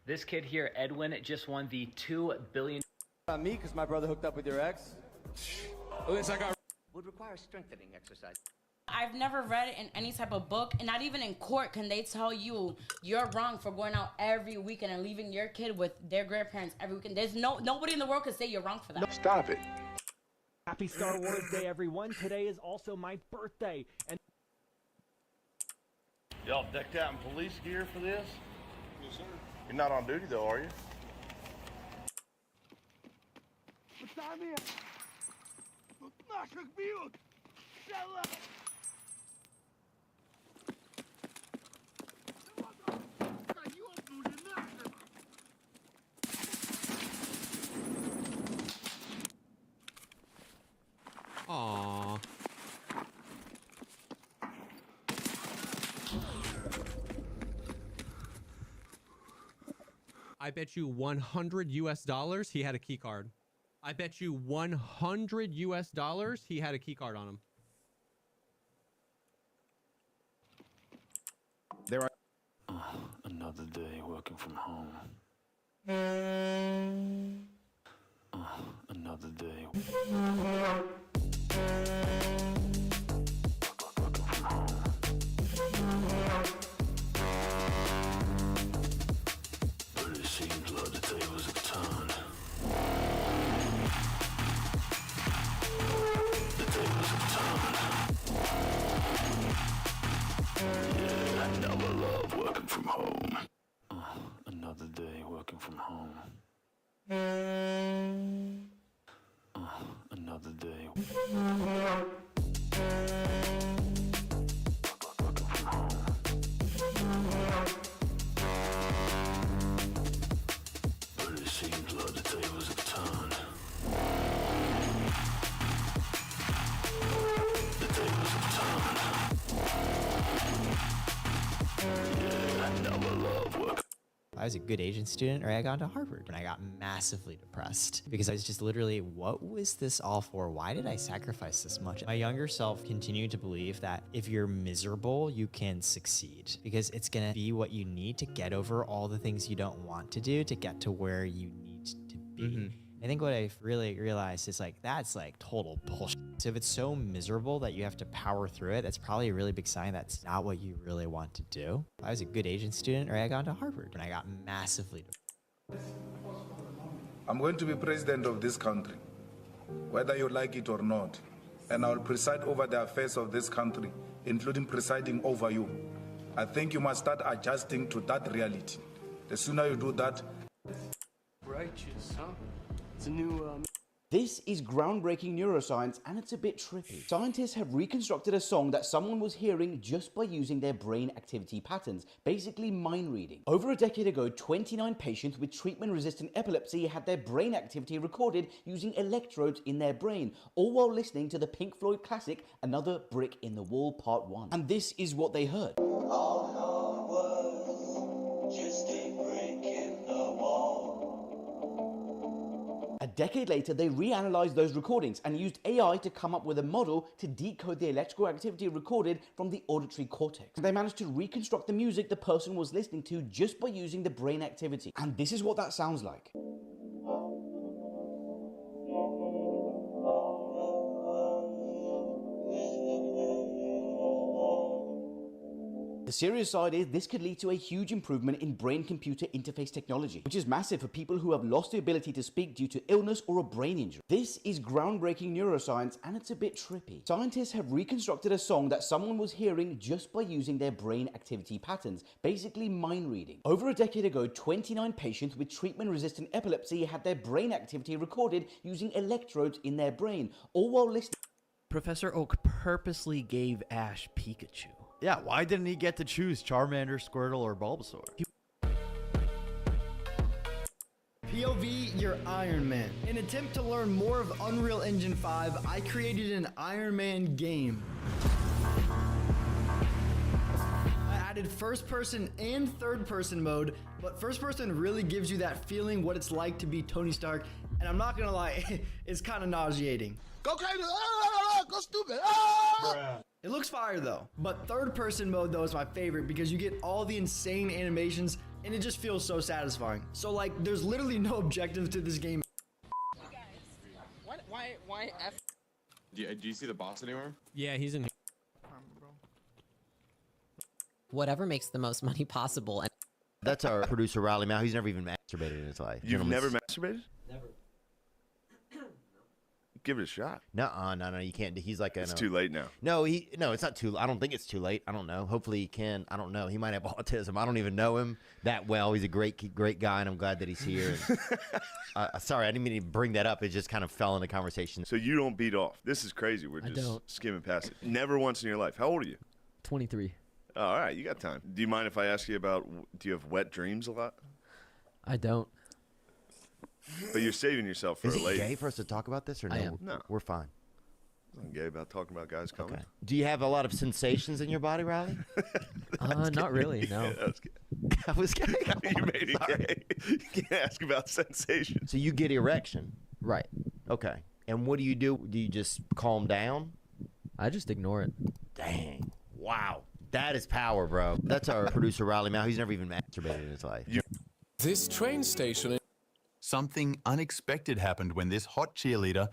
S13: This kid here, Edwin, just won the $2 billion...
S26: On me, because my brother hooked up with your ex.
S11: Would require strengthening exercise.
S6: I've never read it in any type of book, and not even in court can they tell you you're wrong for going out every weekend and leaving your kid with their grandparents every weekend. There's nobody in the world can say you're wrong for that.
S2: Stop it.
S7: Happy Star Wars Day, everyone. Today is also my birthday. And
S8: y'all decked out in police gear for this? Yes, sir. You're not on duty, though, are you?
S10: Aww. I bet you $100 he had a key card. I bet you $100 he had a key card on him.
S14: There are
S4: Another day working from home. Another day. But it seems like the tables have turned. The tables have turned. Yeah, now I love working from home. Another day working from home. Another day. But it seems like the tables have turned. The tables have turned. Yeah, now I love working.
S23: I was a good Asian student, or I got into Harvard, and I got massively depressed because I was just literally, what was this all for? Why did I sacrifice this much? My younger self continued to believe that if you're miserable, you can succeed because it's gonna be what you need to get over all the things you don't want to do to get to where you need to be. I think what I've really realized is like, that's like total bullshit. So if it's so miserable that you have to power through it, that's probably a really big sign that's not what you really want to do. I was a good Asian student, or I got into Harvard, and I got massively depressed.
S25: I'm going to be president of this country, whether you like it or not. And I will preside over the affairs of this country, including presiding over you. I think you must start adjusting to that reality. The sooner you do that...
S27: Righteous, huh? It's a new,
S28: This is groundbreaking neuroscience, and it's a bit trippy. Scientists have reconstructed a song that someone was hearing just by using their brain activity patterns, basically mind reading. Over a decade ago, 29 patients with treatment-resistant epilepsy had their brain activity recorded using electrodes in their brain, all while listening to the Pink Floyd classic, Another Brick in the Wall Part 1. And this is what they heard. A decade later, they reanalyzed those recordings and used AI to come up with a model to decode the electrical activity recorded from the auditory cortex. They managed to reconstruct the music the person was listening to just by using the brain activity. And this is what that sounds like. The serious side is this could lead to a huge improvement in brain-computer interface technology, which is massive for people who have lost the ability to speak due to illness or a brain injury. This is groundbreaking neuroscience, and it's a bit trippy. Scientists have reconstructed a song that someone was hearing just by using their brain activity patterns, basically mind reading. Over a decade ago, 29 patients with treatment-resistant epilepsy had their brain activity recorded using electrodes in their brain, all while listening.
S29: Professor Oak purposely gave Ash Pikachu.
S30: Yeah, why didn't he get to choose Charmander, Squirtle, or Bulbasaur?
S31: POV, you're Iron Man. In an attempt to learn more of Unreal Engine 5, I created an Iron Man game. I added first person and third person mode, but first person really gives you that feeling what it's like to be Tony Stark, and I'm not gonna lie, it's kind of nauseating.
S18: Go crazy! Ah, go stupid! Ah!
S31: It looks fire though, but third person mode though is my favorite because you get all the insane animations and it just feels so satisfying. So like, there's literally no objective to this game.
S32: Why F?
S33: Do you see the boss anywhere?
S10: Yeah, he's in here.
S34: Whatever makes the most money possible. And
S30: That's our producer, Riley Mal. He's never even masturbated in his life.
S33: You've never masturbated?
S34: Never.
S8: Give it a shot.
S1: No, you can't. He's like,
S8: It's too late now.
S1: No, it's not too. I don't think it's too late. I don't know. Hopefully he can. I don't know. He might have autism. I don't even know him that well. He's a great guy, and I'm glad that he's here. And, sorry, I didn't mean to bring that up. It just kind of fell in the conversation.
S8: So you don't beat off. This is crazy. We're just skimming past it. Never once in your life. How old are you?
S29: 23.
S8: Oh, all right, you got time. Do you mind if I ask you about? Do you have wet dreams a lot?
S29: I don't.
S8: But you're saving yourself for
S1: Is
S8: a
S1: it
S8: lady.
S1: gay for us to talk about this or no?
S29: I am.
S8: No.
S1: We're fine.
S8: I'm gay about talking about guys coming.
S1: Okay. Do you have a lot of sensations in your body, Riley?
S29: Not really, no.
S8: Yeah, that's gay.
S1: That was gay.
S8: You made it gay. You can't ask about sensations.
S1: So you get erection.
S29: Right.
S1: Okay. And what do? Do you just calm down?
S29: I just ignore it.
S1: Dang. Wow. That is power, bro. That's our producer, Riley Mal. He's never even masturbated in his life.
S3: This train station. Something unexpected happened when this hot cheerleader.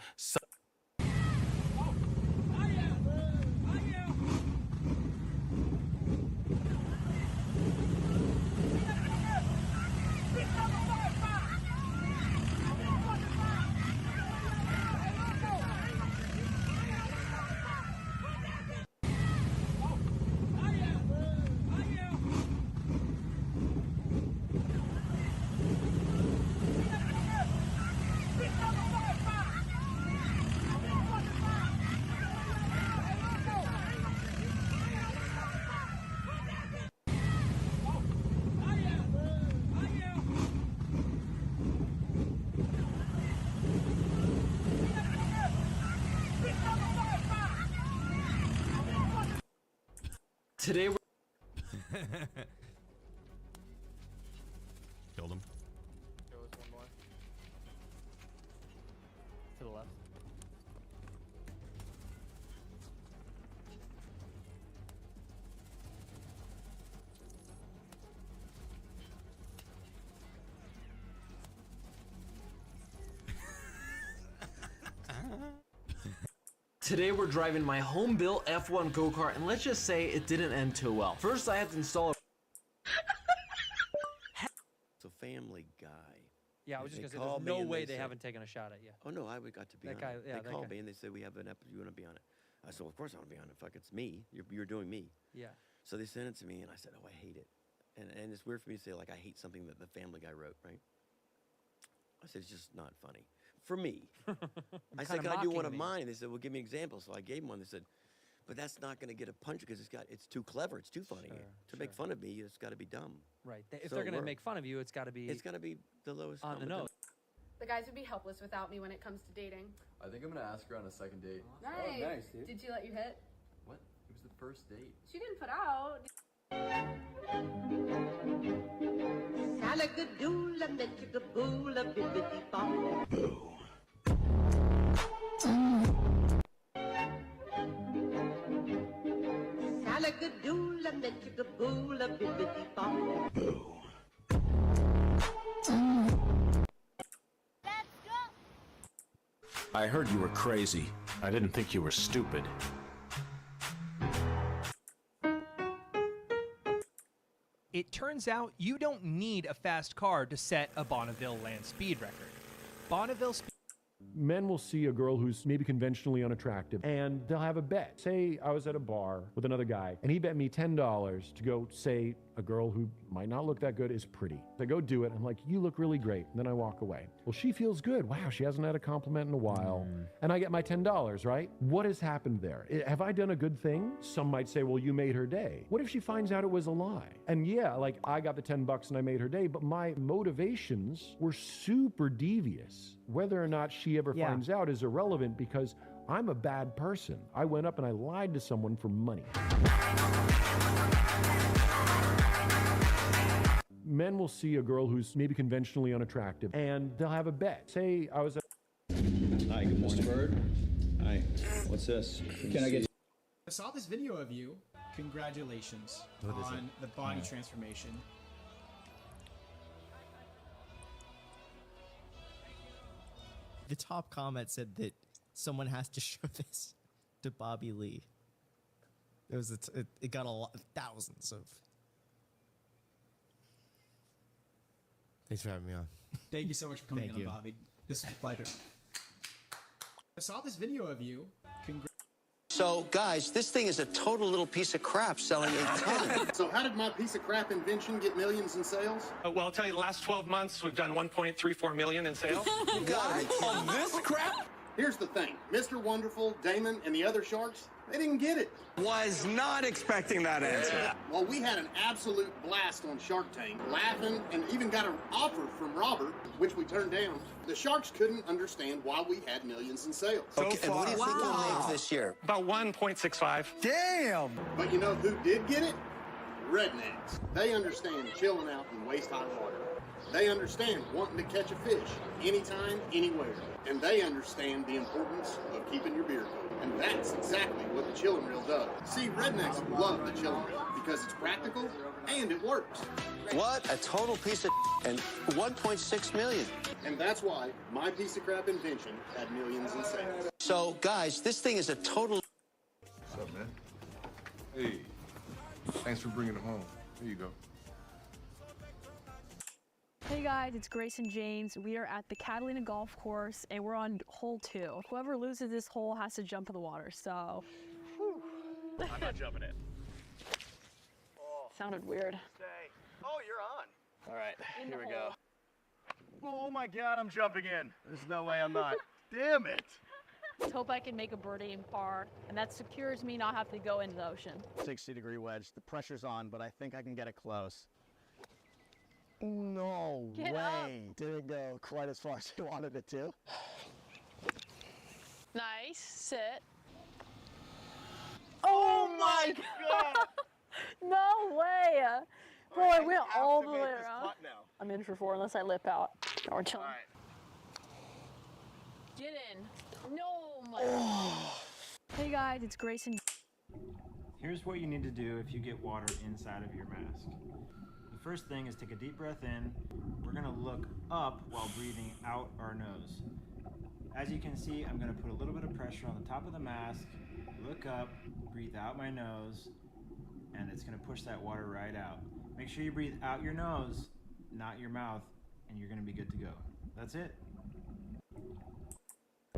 S29: Today we're
S3: Killed him.
S29: to the left. Today we're driving my home-built F1 go-kart, and let's just say it didn't end too well. First I had to install a...
S5: It's a Family Guy.
S9: Yeah, I was just
S5: They
S9: gonna say,
S5: called
S9: there's
S5: me
S9: no
S5: and
S9: way
S5: they
S9: they
S5: said-
S9: haven't taken a shot at you.
S5: Oh no, I would got to be
S9: That
S5: on
S9: guy-
S5: it.
S9: yeah,
S5: They
S9: that
S5: called
S9: guy.
S5: me and they said we have an episode. You want to be on it? I said, well, of course I want to be on it. Fuck, it's me. You're doing me.
S9: Yeah.
S5: So they sent it to me, and I said, oh, I hate it. And it's weird for me to say like I hate something that the Family Guy wrote, right? I said it's just not funny for me. I said, can I do one of mine? They said, well, give me an example. So I gave them one. They said, but that's not going to get a punch because it's too clever. It's too funny. To make fun of me, it's got to be dumb.
S9: Right. If
S5: So
S9: they're gonna
S5: we're-
S9: make fun of you, it's got to be.
S5: It's got to be the lowest
S9: on the
S5: common
S9: nose.
S12: The guys would be helpless without me when it comes to dating.
S14: I think I'm gonna ask her on a second date.
S12: Nice.
S14: Oh, nice, dude.
S12: Did she let you hit?
S14: What? It was the first date.
S12: She didn't put out.
S15: I heard you were crazy. I didn't think you were stupid.
S16: It turns out you don't need a fast car to set a Bonneville land speed record. Bonneville speed.
S19: Men will see a girl who's maybe conventionally unattractive and they'll have a bet. Say I was at a bar with another guy and he bet me $10 to go say a girl who might not look that good is pretty. I go do it. I'm like, you look really great. And then I walk away. Well, she feels good. Wow, she hasn't had a compliment in a while. And I get my $10, right? What has happened there? Have I done a good thing? Some might say, well, you made her day. What if she finds out it was a lie? And yeah, like I got the $10 and I made her day, but my motivations were super devious. Whether or not she ever finds out is irrelevant because I'm a bad person. I went up and I lied to someone for money. Men will see a girl who's maybe conventionally unattractive and they'll have a bet. Say I was at... Hi, good morning. Mr. Bird. Hi. What's this? Can I get...
S20: I saw this video of you. Congratulations
S19: What is
S20: on
S19: it?
S20: the body
S19: Yeah.
S20: transformation.
S23: The top comment said that someone has to show this to Bobby Lee. It got a lot, thousands of. Thanks for having me on.
S20: Thank you so much for coming
S23: Thank
S20: on,
S23: you.
S20: Bobby. This is a pleasure. I saw this video of you.
S18: So, guys, this thing is a total little piece of crap selling a ton.
S2: So how did my piece of crap invention get millions in sales?
S4: Well, I'll tell you, the last 12 months, we've done 1.34 million in sales.
S2: Of this crap? Here's the thing. Mr. Wonderful, Damon, and the other sharks, they didn't get it.
S18: Was not expecting that answer.
S2: Well, we had an absolute blast on Shark Tank, laughing, and even got an offer from Robert, which we turned down. The sharks couldn't understand why we had millions in sales.
S18: Okay, and what do you think we'll make this year?
S4: About 1.65.
S18: Damn!
S2: But you know who did get it? Rednecks. They understand chilling out in waist-high water. They understand wanting to catch a fish anytime, anywhere. And they understand the importance of keeping your beer cold. And that's exactly what the chillin' reel does. See, rednecks love the chillin' reel because it's practical and it works.
S18: What a total piece of and 1.6 million.
S2: And that's why my piece of crap invention had millions in sales.
S18: So, guys, this thing is a total...
S8: What's up, man? Hey, thanks for bringing it home. Here you go.
S6: Hey guys, it's Grace and James. We are at the Catalina Golf Course and we're on hole 2. Whoever loses this hole has to jump in the water, so...
S8: I'm not jumping in.
S6: Sounded weird.
S8: Oh, you're on. All right,
S6: In
S8: here
S6: the
S8: we
S6: hole.
S8: go. Oh my God, I'm jumping in. There's no way I'm not. Damn it.
S6: Let's hope I can make a birdie in par, and that secures me not having to go into the ocean.
S7: 60-degree wedge. The pressure's on, but I think I can get it close. No
S6: Get
S7: way. Didn't go quite as far as I wanted it to.
S6: Nice. Sit.
S7: Oh my God!
S6: No way! Bro, I went all the way
S8: Activate this
S6: around.
S8: putt now.
S6: I'm in for 4 unless I lip out. No, we're chilling. Get in. No, my Hey guys, it's Grace and...
S11: Here's what you need to do if you get water inside of your mask. The first thing is take a deep breath in. We're gonna look up while breathing out our nose. As you can see, I'm gonna put a little bit of pressure on the top of the mask, look up, breathe out my nose, and it's gonna push that water right out. Make sure you breathe out your nose, not your mouth, and you're gonna be good to go. That's it.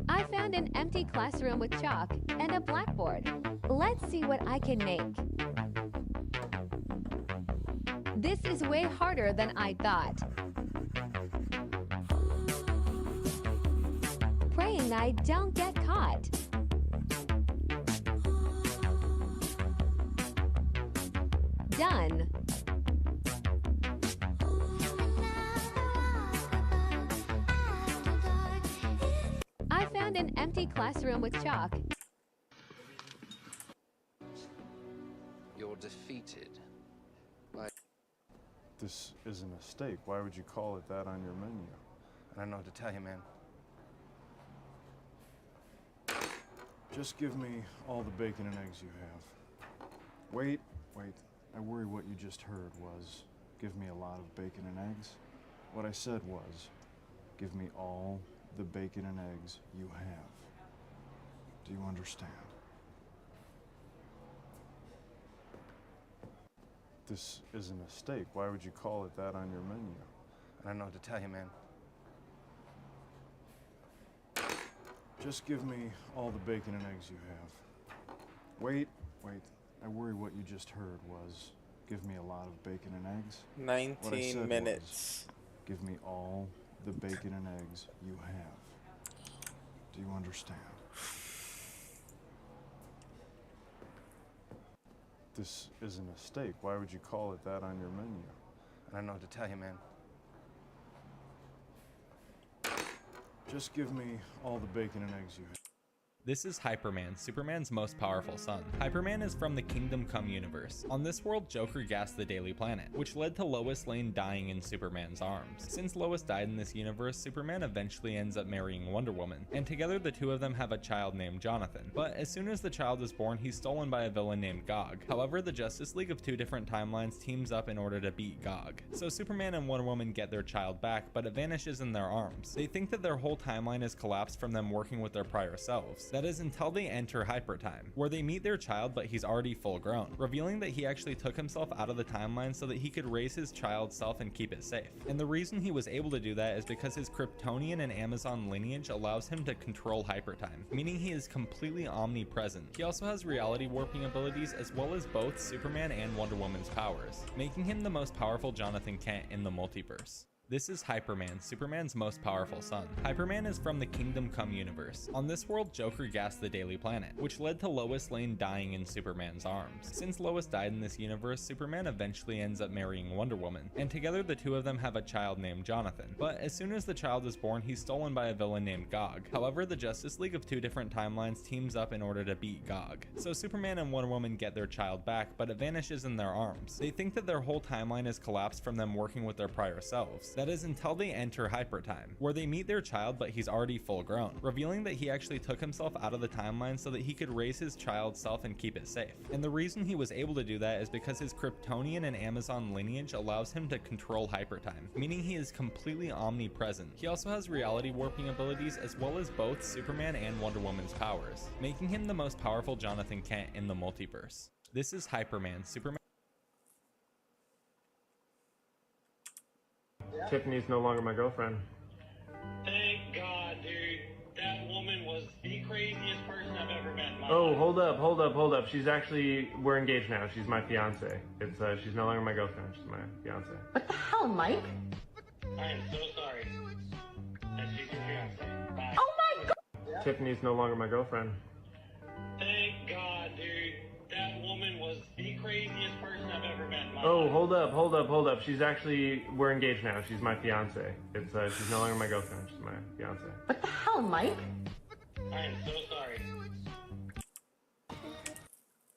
S13: I found an empty classroom with chalk and a blackboard. Let's see what I can make. This is way harder than I thought. Praying I don't get caught. Done. I found an empty classroom with chalk.
S17: You're defeated.
S21: This isn't a steak. Why would you call it that on your menu?
S17: I don't know what to tell you, man.
S21: Just give me all the bacon and eggs you have. Wait. I worry what you just heard was, give me a lot of bacon and eggs. What I said was, give me all the bacon and eggs you have. Do you understand? This isn't a steak. Why would you call it that on your menu?
S17: I don't know what to tell you, man.
S21: Just give me all the bacon and eggs you have. Wait. I worry what you just heard was, give me a lot of bacon and eggs.
S22: 19 minutes.
S21: Give me all the bacon and eggs you have. Do you understand? This isn't a steak. Why would you call it that on your menu?
S17: I don't know what to tell you, man.
S21: Just give me all the bacon and eggs you have.
S24: This is Hyperman, Superman's most powerful son. Hyperman is from the Kingdom Come universe. On this world, Joker gassed the Daily Planet, which led to Lois Lane dying in Superman's arms. Since Lois died in this universe, Superman eventually ends up marrying Wonder Woman, and together the two of them have a child named Jonathan. But as soon as the child is born, he's stolen by a villain named Gog. However, the Justice League of two different timelines teams up in order to beat Gog. So Superman and Wonder Woman get their child back, but it vanishes in their arms. They think that their whole timeline is collapsed from them working with their prior selves. universe. That is until they enter Hyper Time, where they meet their child but he's already full grown, revealing that he actually took himself out of the timeline so that he could raise his child self and keep it safe. And the reason he was able to do that is because his Kryptonian and Amazon lineage allows him to control Hyper Time, meaning he is completely omnipresent. He also has reality warping abilities as well as both Superman and Wonder Woman's powers, making him the most powerful Jonathan Kent in the multiverse. This is Hyperman, Superman's most powerful son. Hyperman is from the Kingdom Come universe. On this world, Joker gassed the Daily Planet, which led to Lois Lane dying in Superman's arms. Since Lois died in this universe, Superman eventually ends up marrying Wonder Woman, and together the two of them have a child named Jonathan. But as soon as the child is born, he's stolen by a villain named Gog. However, the Justice League of two different timelines teams up in order to beat Gog. So Superman and Wonder Woman get their child back, but it vanishes in their arms. They think that their whole timeline is collapsed from them working with their prior selves. That is until they enter Hyper Time, where they meet their child but he's already full grown, revealing that he actually took himself out of the timeline so that he could raise his child self and keep it safe. And the reason he was able to do that is because his Kryptonian and Amazon lineage allows him to control Hyper Time, meaning he is completely omnipresent. He also has reality warping abilities as well as both Superman and Wonder Woman's powers, making him the most powerful Jonathan Kent in the multiverse. This is Hyperman, Superman.
S1: Tiffany's no longer my girlfriend.
S4: Thank God, dude. That woman was the craziest person I've ever met in my
S1: Oh,
S4: life.
S1: hold up. We're engaged now. She's my fiance. She's no longer my girlfriend. She's my fiance.
S4: What the hell, Mike? I am so sorry. That she's your fiance. Bye. Oh my God!
S1: Tiffany's no longer my girlfriend.
S4: Thank God, dude. That woman was the craziest person I've ever met in my
S1: Oh,
S4: life.
S1: hold up. We're engaged now. She's my fiance. She's no longer my girlfriend. She's my fiance.
S4: What the hell, Mike? I am so sorry.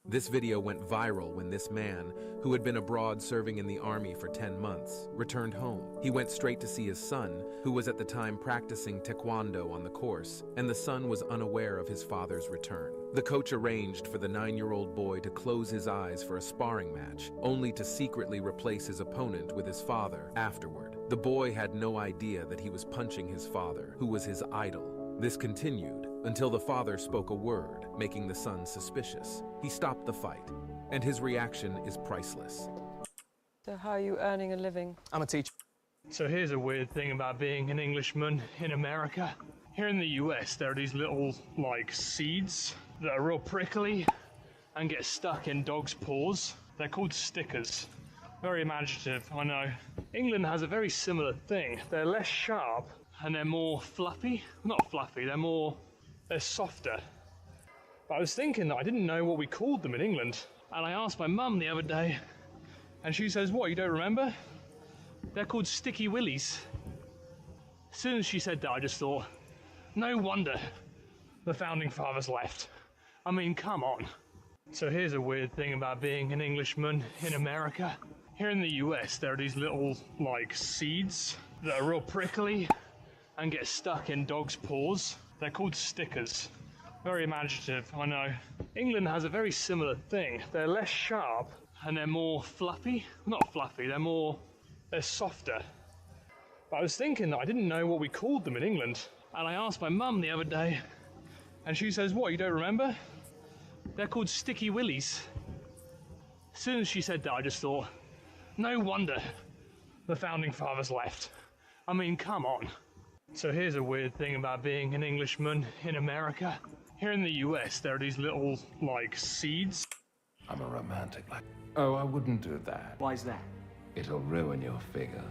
S3: This video went viral when this man, who had been abroad serving in the army for 10 months, returned home. He went straight to see his son, who was at the time practicing taekwondo on the course, and the son was unaware of his father's return. The coach arranged for the 9-year-old boy to close his eyes for a sparring match, only to secretly replace his opponent with his father afterward. The boy had no idea that he was punching his father, who was his idol. This continued until the father spoke a word, making the son suspicious. He stopped the fight, and his reaction is priceless.
S5: So how are you earning a living?
S1: I'm a teacher.
S10: So here's a weird thing about being an Englishman in America. Here in the US, there are these little, seeds that are real prickly and get stuck in dogs' paws. They're called stickers. Very imaginative, I know. England has a very similar thing. They're less sharp and they're more fluffy. Not fluffy, they're softer. But I was thinking that I didn't know what we called them in England. And I asked my mum the other day, and she says, what, you don't remember? They're called sticky willies. As soon as she said that, I just thought, no wonder the founding fathers left. I mean, come on. So here's a weird thing about being an Englishman in America. Here in the US, there are these little, seeds that are real prickly and get stuck in dogs' paws. They're called stickers. Very imaginative, I know. England has a very similar thing. They're less sharp and they're more fluffy. Not fluffy, they're softer. But I was thinking that I didn't know what we called them in England. And I asked my mum the other day, and she says, what, you don't remember? They're called sticky willies. As soon as she said that, I just thought, no wonder the founding fathers left. I mean, come on. So here's a weird thing about being an Englishman in America. Here in the US, there are these little, seeds.
S15: I'm a romantic. Oh, I wouldn't do that.
S9: Why's that?
S15: It'll ruin your figure.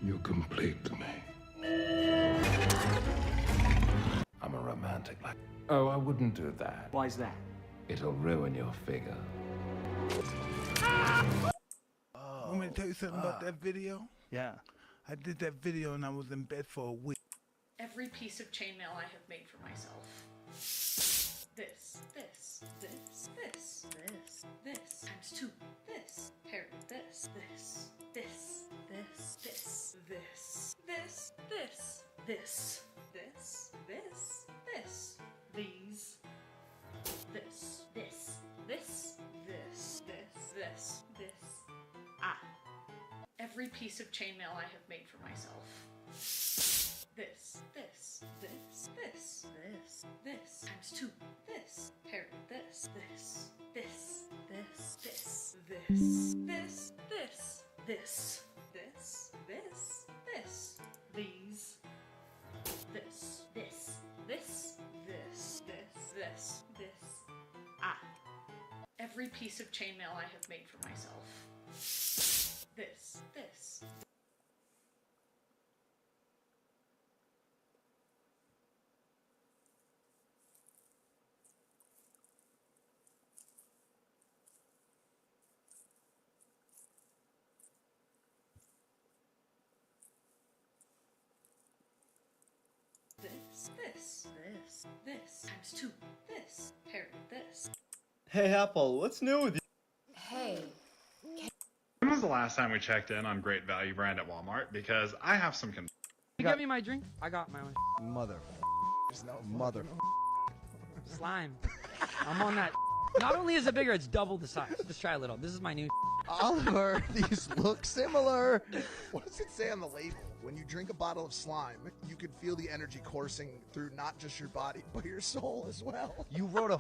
S15: You complete me. I'm a romantic. Oh, I wouldn't do that.
S9: Why's that?
S15: It'll ruin your figure.
S25: Want me to tell you something about that video?
S9: Yeah.
S25: I did that video and I was in bed for a week.
S6: Every piece of chainmail I have made for myself. This, this, this, this, this, this, times 2, this, paired with this, this, this, this, this, this, this, this, this, this, this, this, these, this, this, this, this, this, this, ah. Every piece of chainmail I have made for myself. This, this, this, this, this, this, times 2, this, paired with this, this, this, this, this, this, this, this, this, this, this, this, these, this, this, this, this, this, this, ah. Every piece of chainmail I have made for myself. This, this. This, this, times 2, this, paired with this.
S12: Hey Apple, what's new with you?
S6: Hey.
S14: When was the last time we checked in on Great Value brand at Walmart? Because I have some concerns.
S9: You got me my drink? I got my own.
S16: Mother. No mother.
S9: Slime. I'm on that. Not only is it bigger, it's double the size. Just try a little. This is my new.
S16: Oliver, these look similar. What does it say on the label? When you drink a bottle of slime, you can feel the energy coursing through not just your body, but your soul as well. You wrote a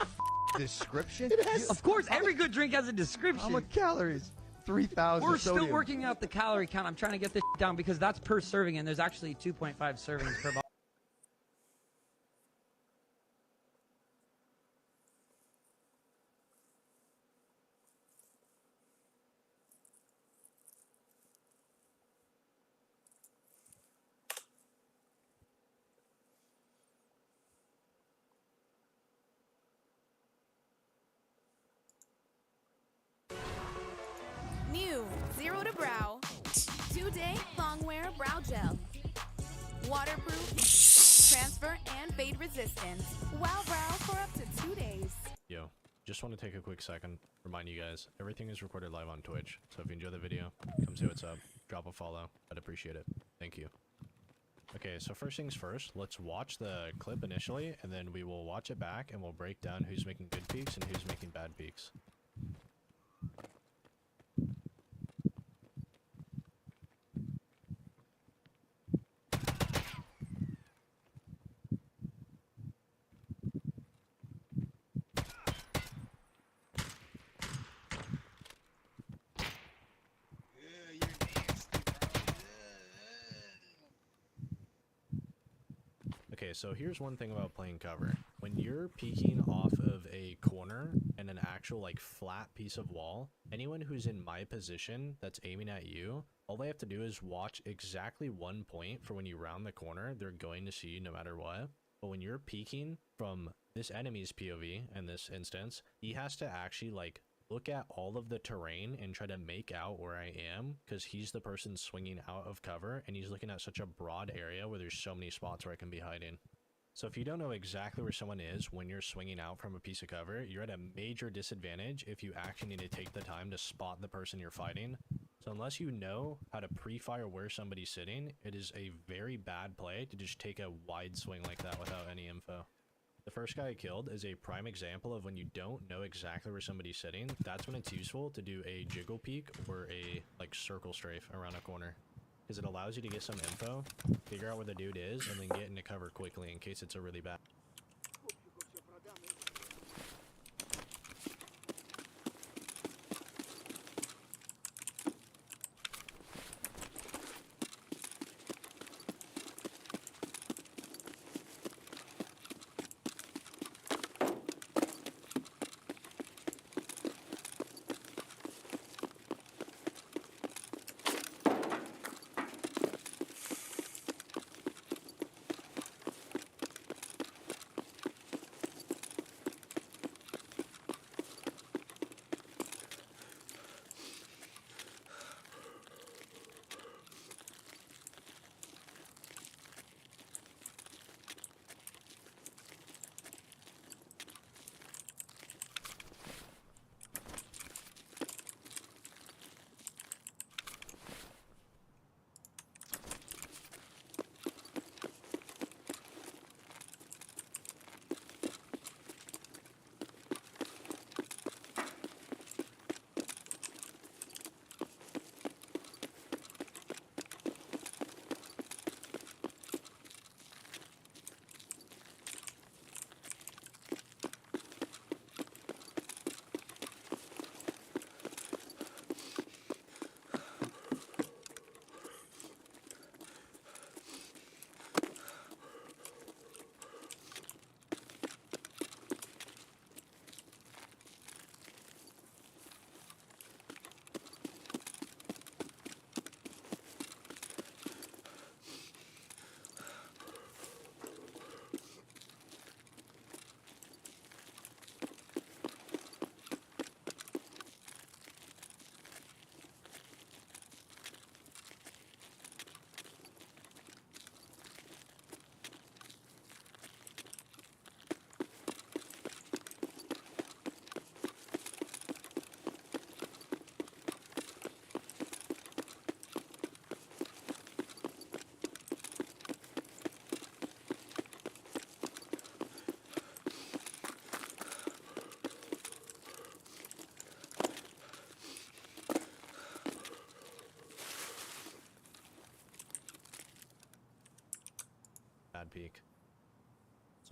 S16: description?
S9: Of course, every good drink has a description.
S16: How much calories? 3,000
S9: We're
S16: sodium.
S9: still working out the calorie count. I'm trying to get this down because that's per serving, and there's actually 2.5 servings per bottle.
S19: New Zero to Brow 2-day long wear brow gel. Waterproof, transfer, and fade resistant. Wow brow for up to 2 days.
S25: Yo, just want to take a quick second, remind you guys, everything is recorded live on Twitch, so if you enjoy the video, come say what's up, drop a follow, I'd appreciate it. Thank you. Okay, so first things first, let's watch the clip initially, and then we will watch it back, and we'll break down who's making good peaks and who's making bad peaks. Okay, so here's one thing about playing cover. When you're peeking off of a corner and an actual like flat piece of wall, anyone who's in my position that's aiming at you, all they have to do is watch exactly one point for when you round the corner. They're going to see you no matter what. But when you're peeking from this enemy's POV, in this instance, he has to actually like look at all of the terrain and try to make out where I am, because he's the person swinging out of cover and he's looking at such a broad area where there's so many spots where I can be hiding. So if you don't know exactly where someone is when you're swinging out from a piece of cover, you're at a major disadvantage if you actually need to take the time to spot the person you're fighting. So unless you know how to pre-fire where somebody's sitting, it is a very bad play to just take a wide swing like that without any info. The first guy I killed is a prime example of when you don't know exactly where somebody's sitting. That's when it's useful to do a jiggle peek or a like circle strafe around a corner, because it allows you to get some info, figure out where the dude is, and then get into cover quickly in case it's a really bad.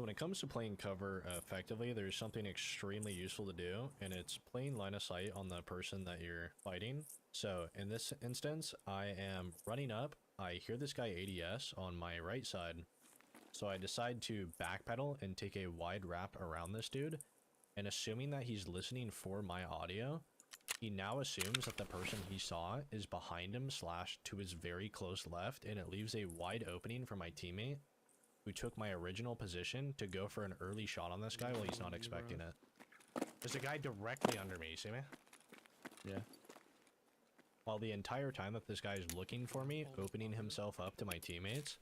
S25: when it comes to playing cover effectively, there's something extremely useful to do, and it's playing line of sight on the person that you're fighting. So in this instance, I am running up, I hear this guy ADS on my right side, so I decide to backpedal and take a wide wrap around this dude, and assuming that he's listening for my audio, he now assumes that the person he saw is behind him / to his very close left, and it leaves a wide opening for my teammate, who took my original position, to go for an early shot on this guy while he's not expecting it. There's a guy directly under me, you see me?
S2: Yeah.
S25: While the entire time that this guy is looking for me, opening himself up to my teammates,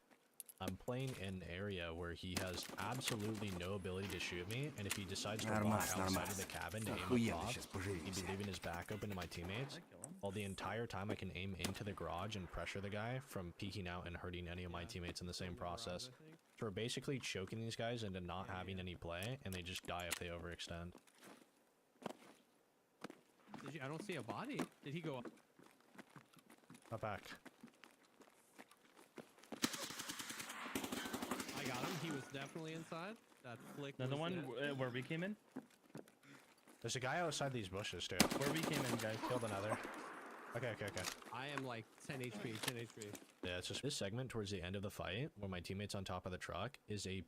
S25: I'm playing in an area where he has absolutely no ability to shoot me, and if he decides to walk outside of the cabin to aim up top, he'd be leaving his back open to my teammates, while the entire time I can aim into the garage and pressure the guy from peeking out and hurting any of my teammates in the same process. So we're basically choking these guys into not having any play, and they just die if they overextend.
S2: I don't see a body. Did he go up?
S25: Up back.
S2: I got him. He was definitely inside. That flick. Another was one it. Where we came in?
S25: There's a guy outside these bushes, too.
S2: Where we came in, guys.
S25: Killed another. Okay.
S2: I am like 10 HP, 10 HP.
S25: Yeah, it's just this segment towards the end of the fight, where my teammate's on top of the truck, is a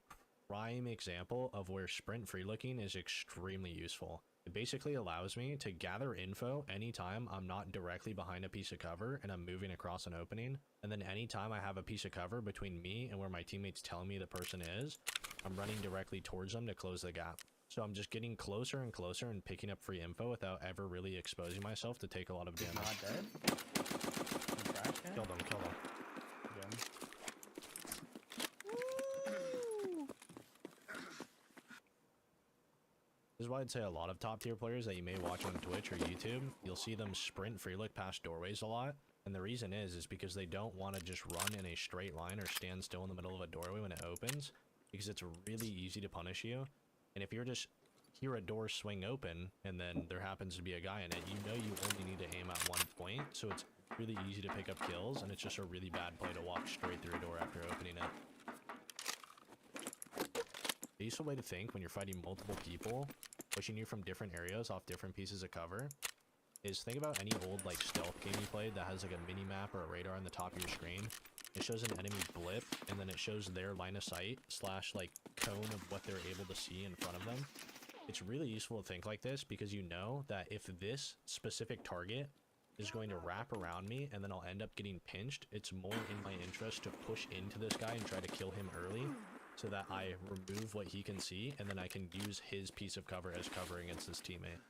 S25: prime example of where sprint free looking is extremely useful. It basically allows me to gather info anytime I'm not directly behind a piece of cover and I'm moving across an opening, and then anytime I have a piece of cover between me and where my teammate's telling me the person is, I'm running directly towards them to close the gap. So I'm just getting closer and closer and picking up free info without ever really exposing myself to take a lot of damage.
S2: Not dead?
S25: Killed him. This is why I'd say a lot of top tier players that you may watch on Twitch or YouTube, you'll see them sprint free look past doorways a lot. And the reason is because they don't want to just run in a straight line or stand still in the middle of a doorway when it opens, because it's really easy to punish you. And if you're just hear a door swing open and then there happens to be a guy in it, you know you only need to aim at one point, so it's really easy to pick up kills, and it's just a really bad play to walk straight through a door after opening it. The useful way to think when you're fighting multiple people, pushing you from different areas off different pieces of cover, is think about any old like stealth game you played that has like a mini map or a radar on the top of your screen. It shows an enemy blip, and then it shows their line of sight / like cone of what they're able to see in front of them. It's really useful to think like this because you know that if this specific target is going to wrap around me and then I'll end up getting pinched, it's more in my interest to push into this guy and try to kill him early so that I remove what he can see, and then I can use his piece of cover as cover against his teammate.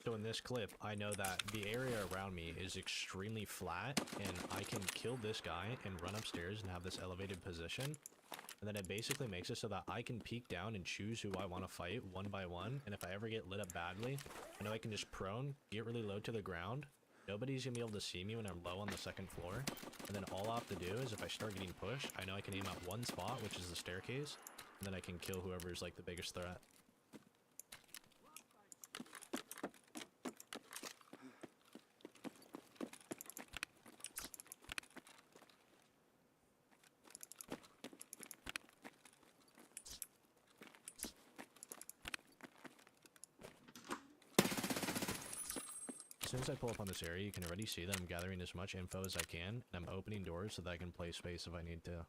S25: So in this clip, I know that the area around me is extremely flat, and I can kill this guy and run upstairs and have this elevated position. And then it basically makes it so that I can peek down and choose who I want to fight one by one. And if I ever get lit up badly, I know I can just prone, get really low to the ground. Nobody's gonna be able to see me when I'm low on the second floor. And then all I have to do is if I start getting pushed, I know I can aim at one spot, which is the staircase. And then I can kill whoever's like the biggest threat. As soon as I pull up on this area, you can already see that I'm gathering as much info as I can, and I'm opening doors so that I can play space if I need to.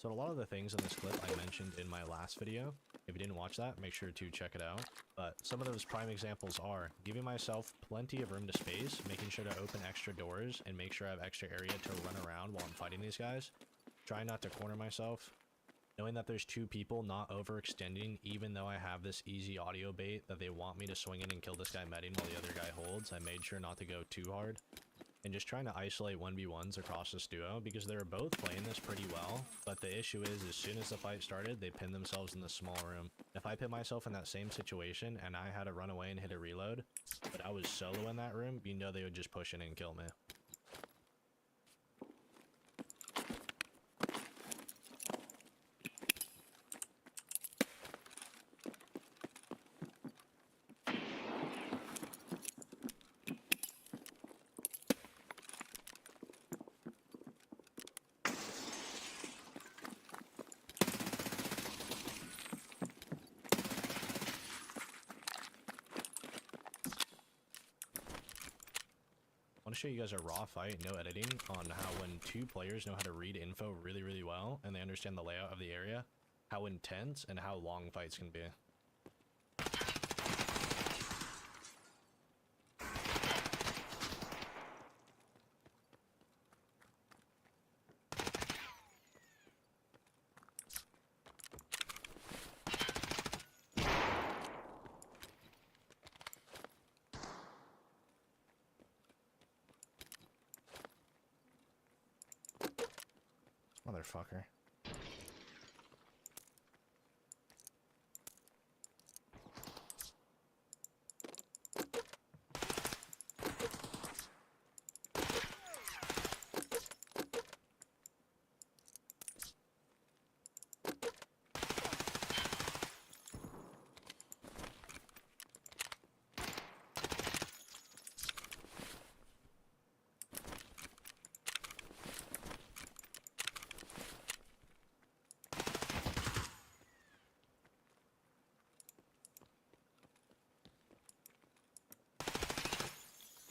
S25: So a lot of the things in this clip I mentioned in my last video. If you didn't watch that, make sure to check it out. But some of those prime examples are giving myself plenty of room to space, making sure to open extra doors, and make sure I have extra area to run around while I'm fighting these guys. Trying not to corner myself. Knowing that there's two people not overextending, even though I have this easy audio bait that they want me to swing in and kill this guy medding while the other guy holds. I made sure not to go too hard. And just trying to isolate 1v1s across this duo because they were both playing this pretty well, but the issue is as soon as the fight started, they pinned themselves in the small room. If I put myself in that same situation and I had to run away and hit a reload, but I was solo in that room, you know they would just push in and kill me. want to show you guys a raw fight, no editing, on how when two players know how to read info really, really well, and they understand the layout of the area, how intense and how long fights can be. Motherfucker.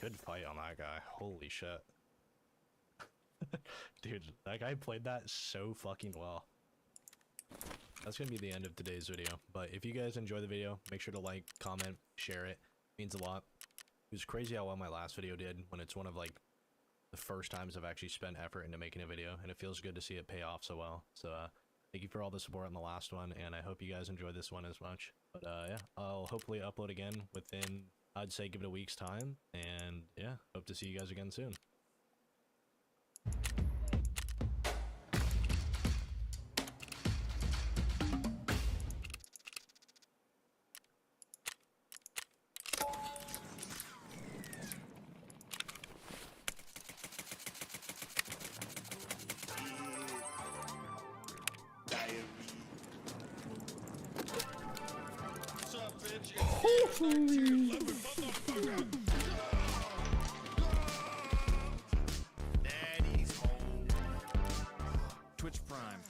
S25: Good fight on that guy. Holy shit. Dude, that guy played that so fucking well. That's gonna be the end of today's video. But if you guys enjoy the video, make sure to like, comment, share it. It means a lot. It was crazy how well my last video did when it's one of like the first times I've actually spent effort into making a video, and it feels good to see it pay off so well. So thank you for all the support on the last one, and I hope you guys enjoyed this one as much. But yeah, I'll hopefully upload again within, I'd say, give it a week's time, and yeah, hope to see you guys again soon.
S21: Twitch Prime.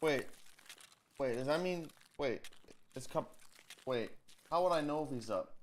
S12: Wait, does that mean, wait, it's wait. How would I know if he's up?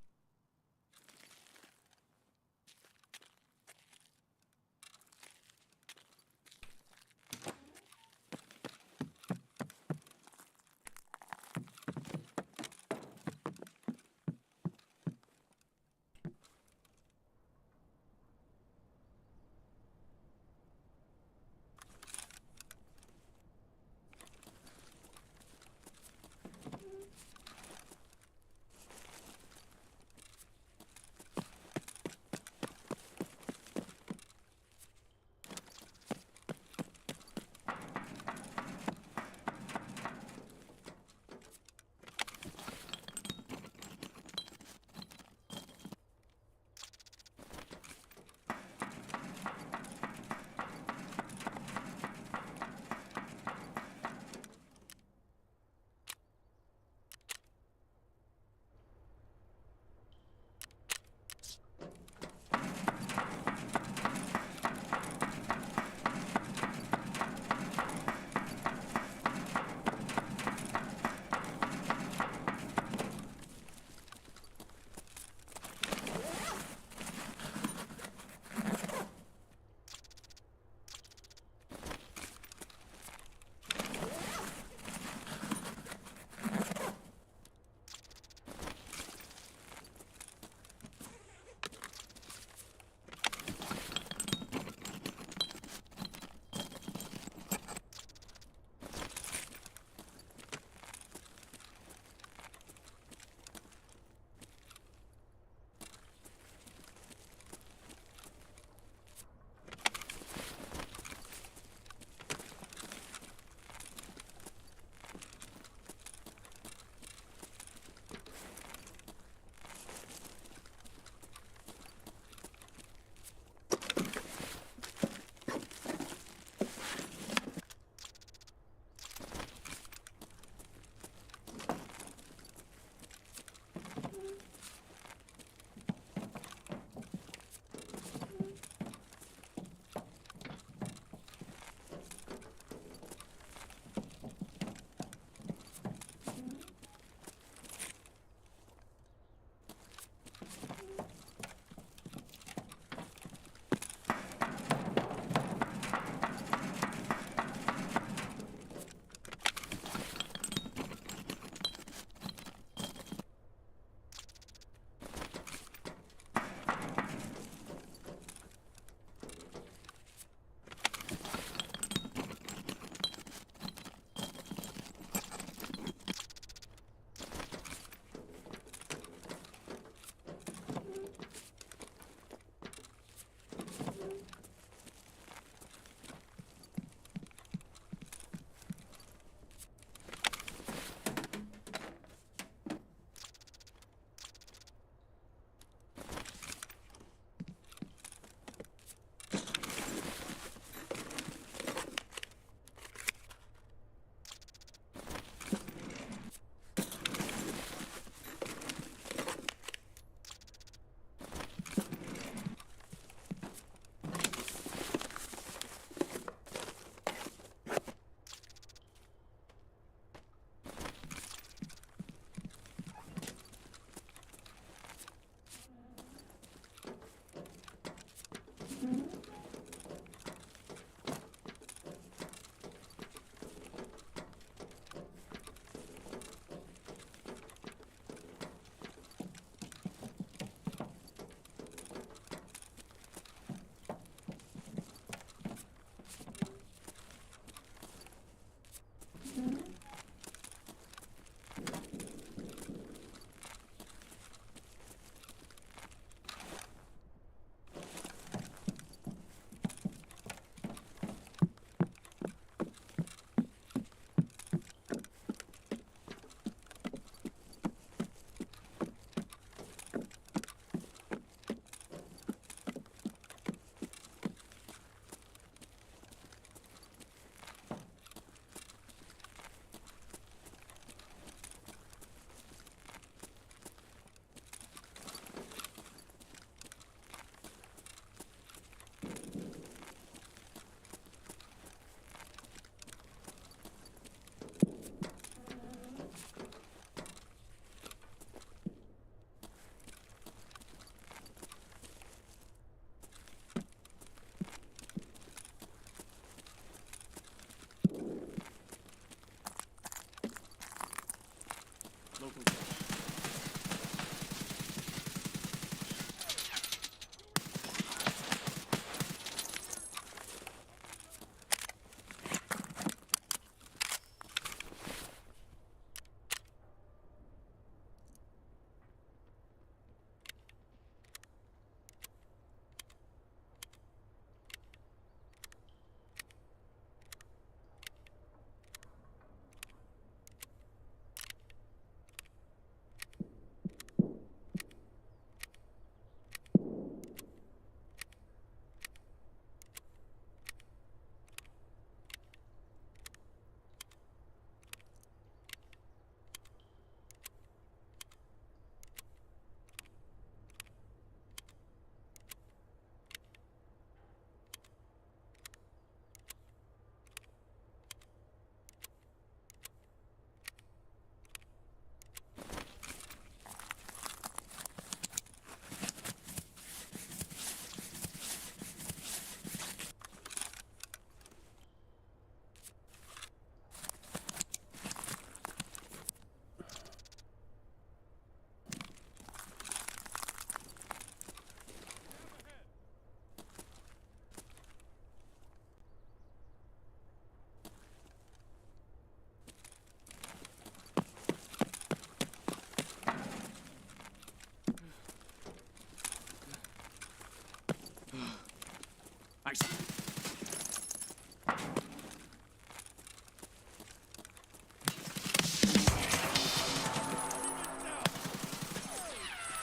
S7: local.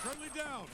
S8: Friendly down.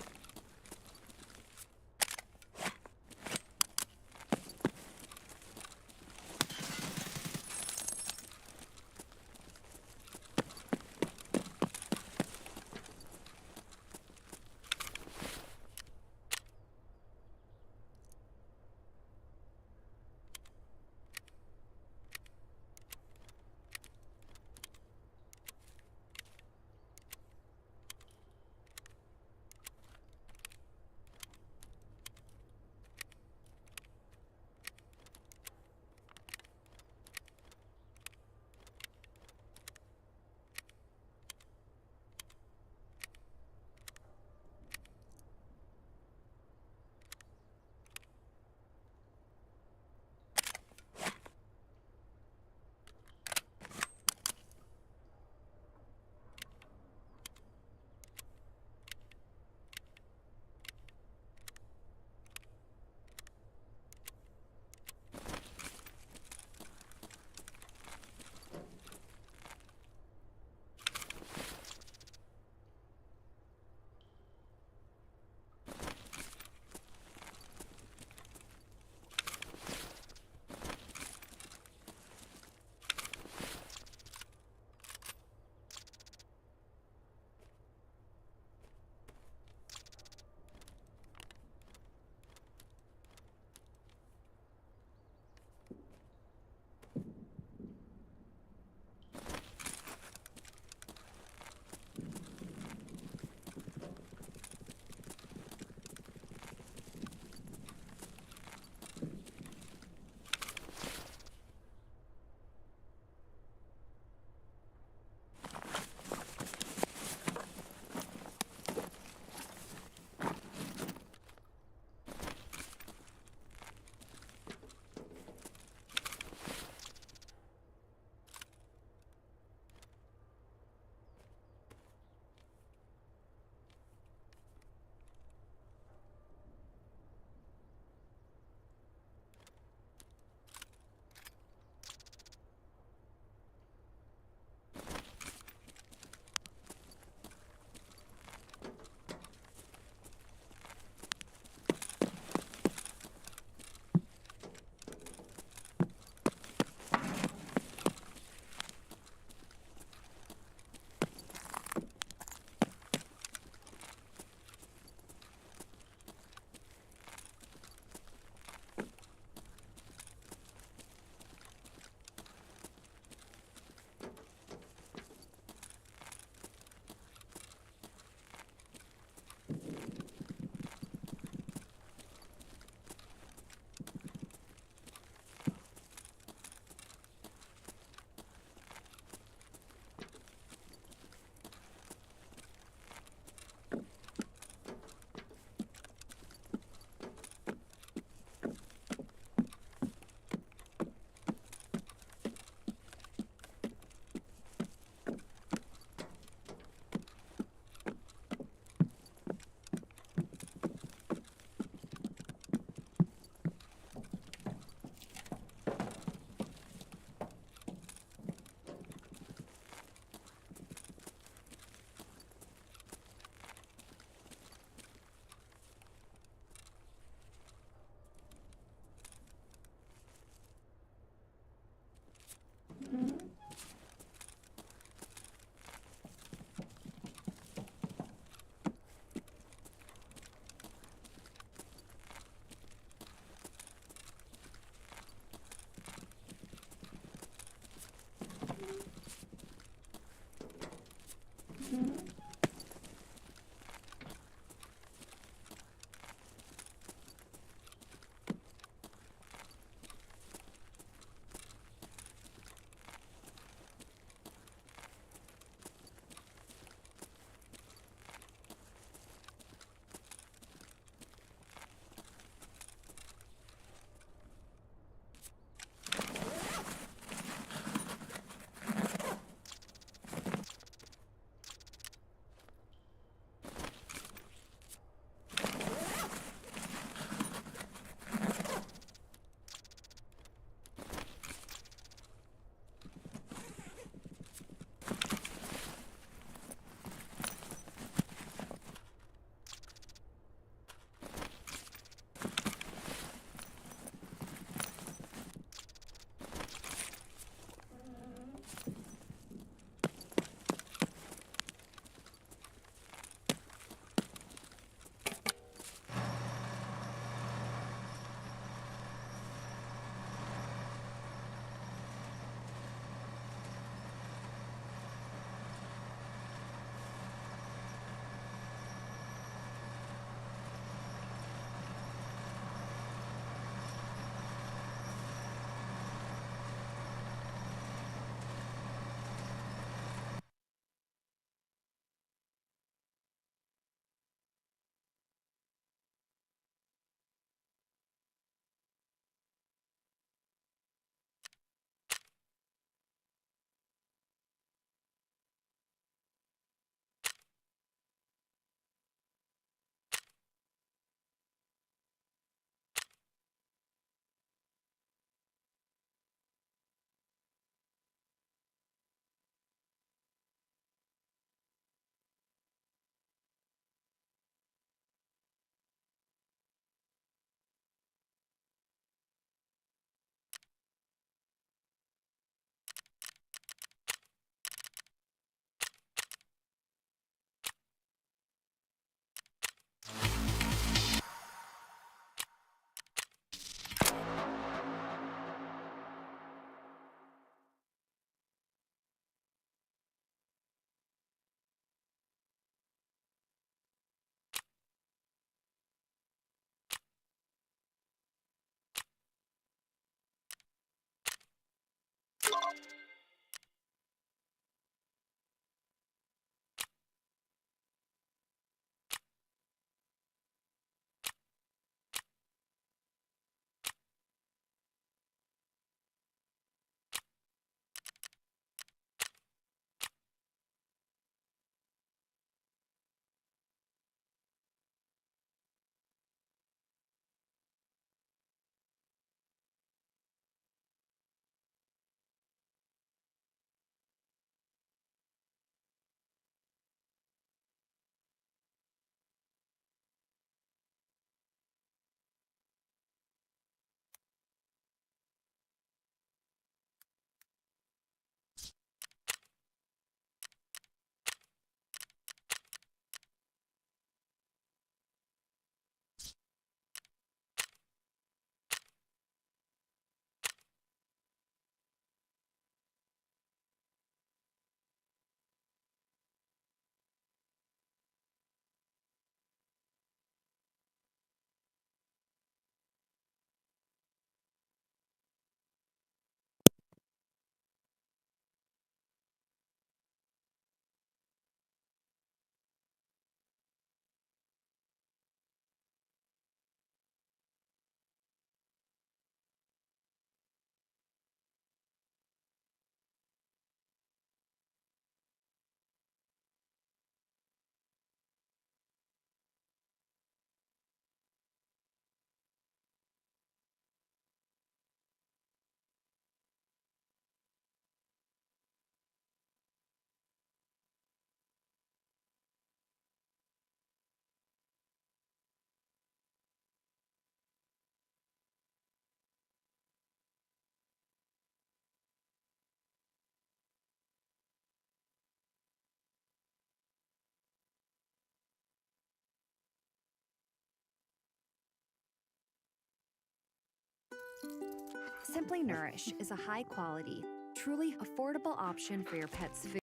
S7: Simply Nourish is a high quality, truly affordable option for your pet's food.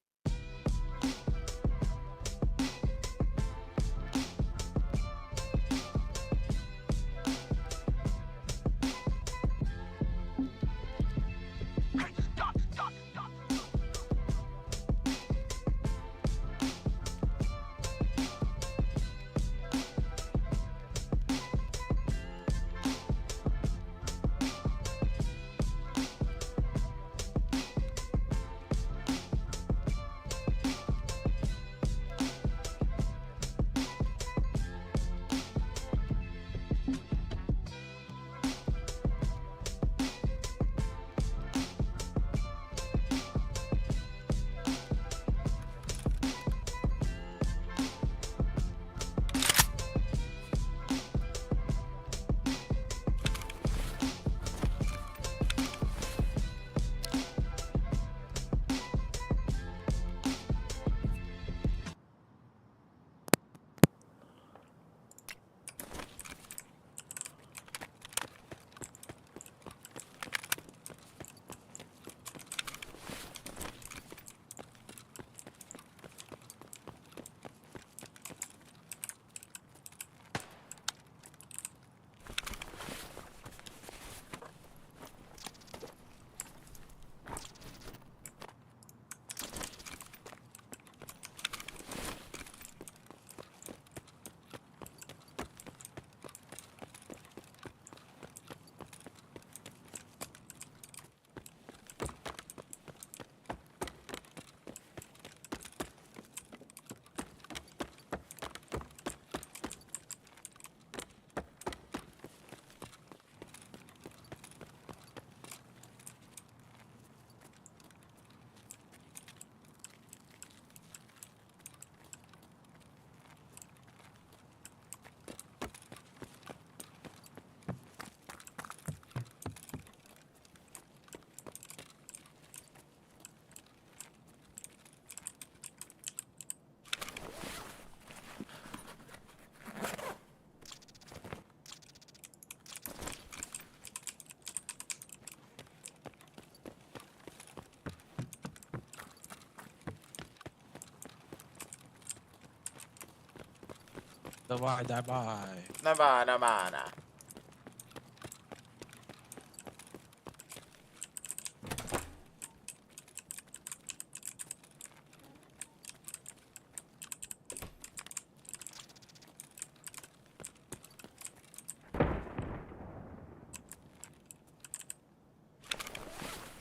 S11: Давай, давай.
S22: Nabana.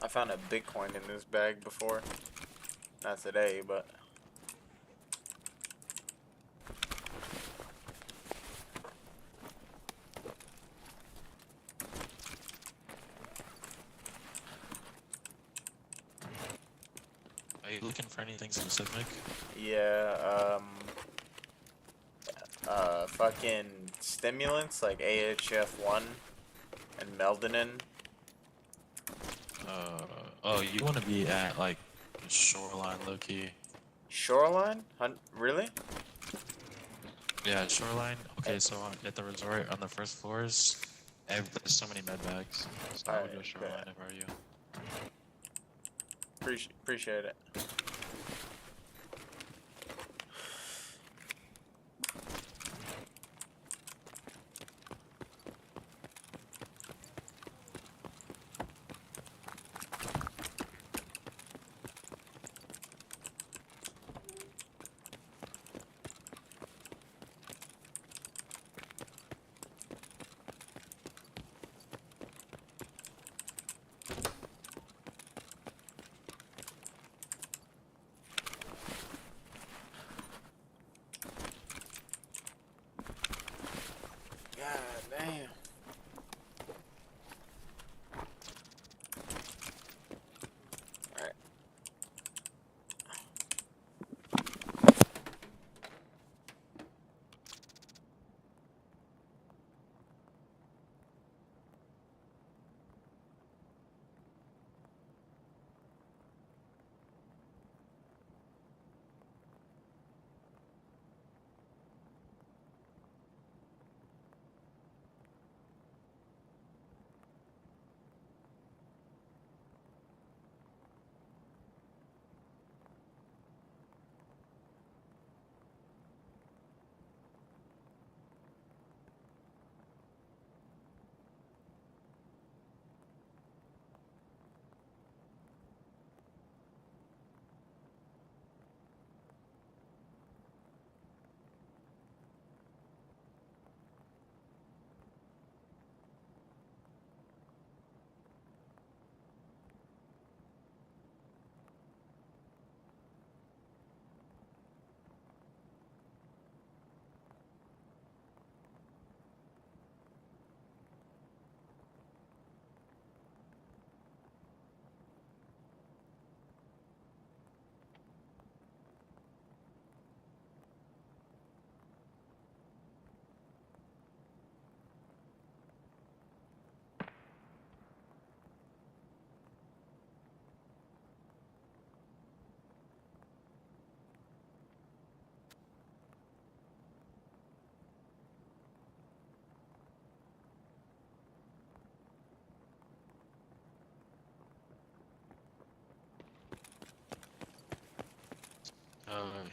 S22: I found a Bitcoin in this bag before. Not today, but...
S11: Are you looking for anything specific?
S22: Yeah, fucking stimulants like AHF1 and Melatonin.
S11: Oh, you want to be at like Shoreline, low-key.
S22: Shoreline? Really?
S11: Yeah, Shoreline. Okay, so at the resort on the first floors, there's so many med bags. So I would go Shoreline if I were you.
S22: Appreciate it.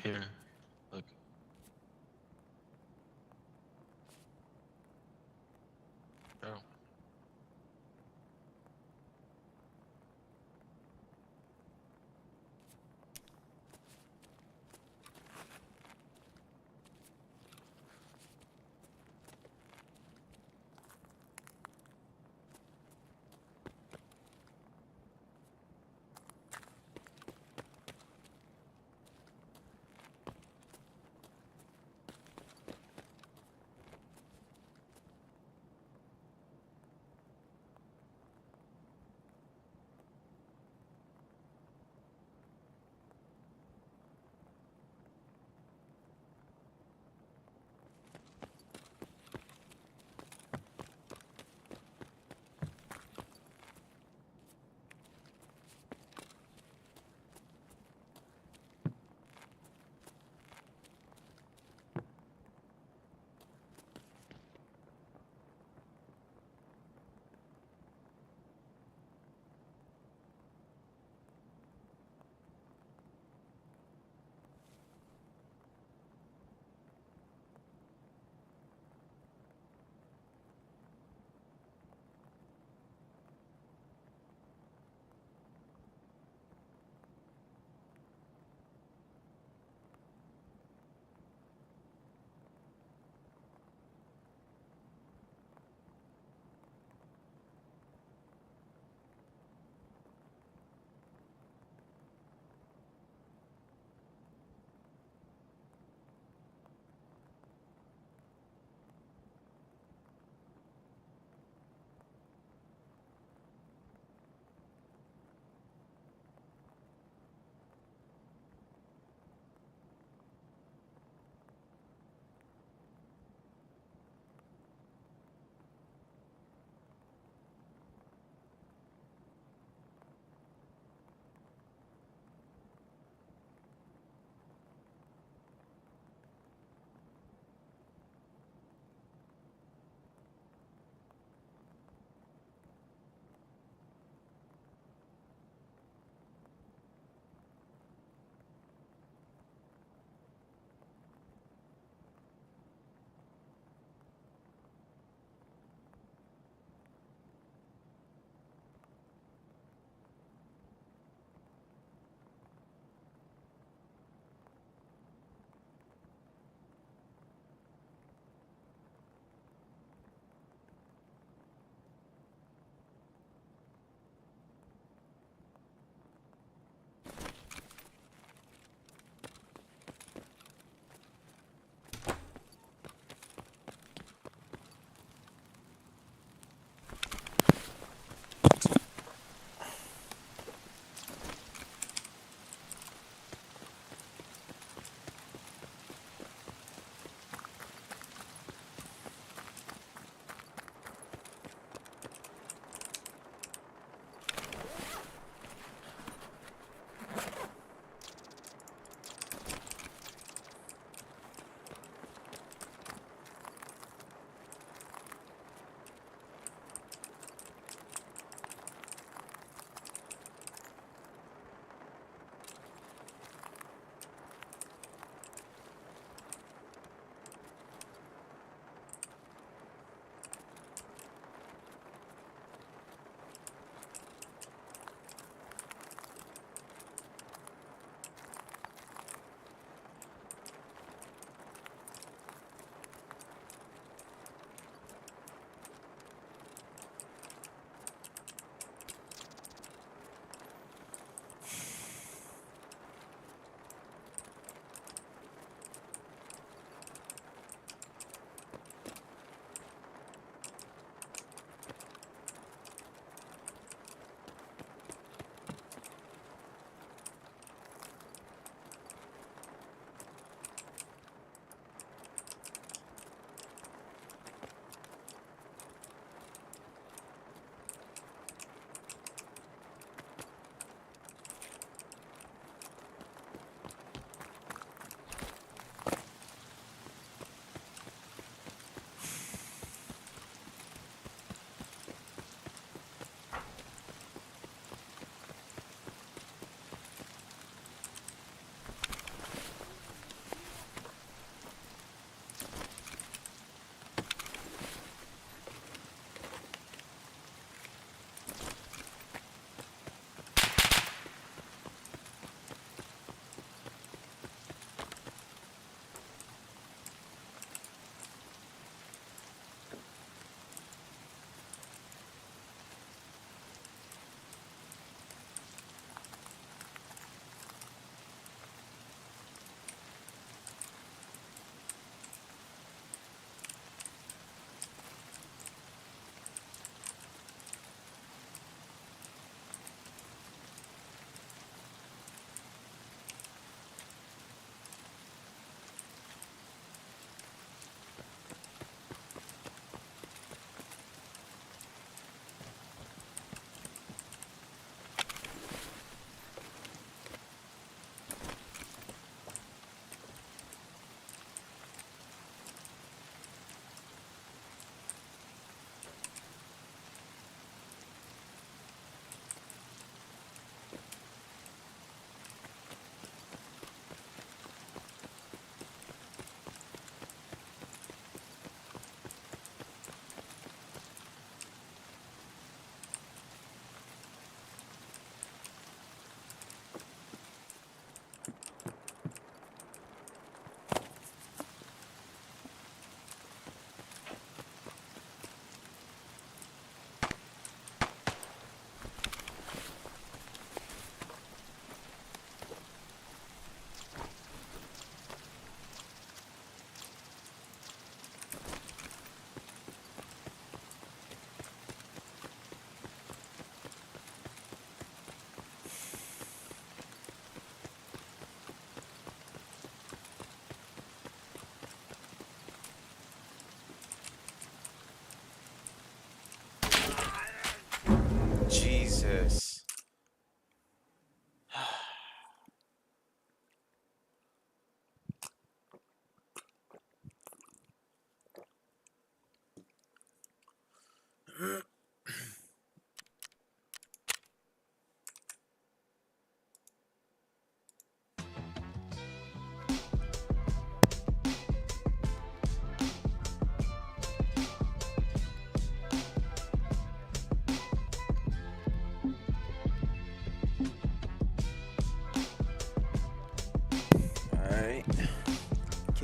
S11: Here. Look. Bro.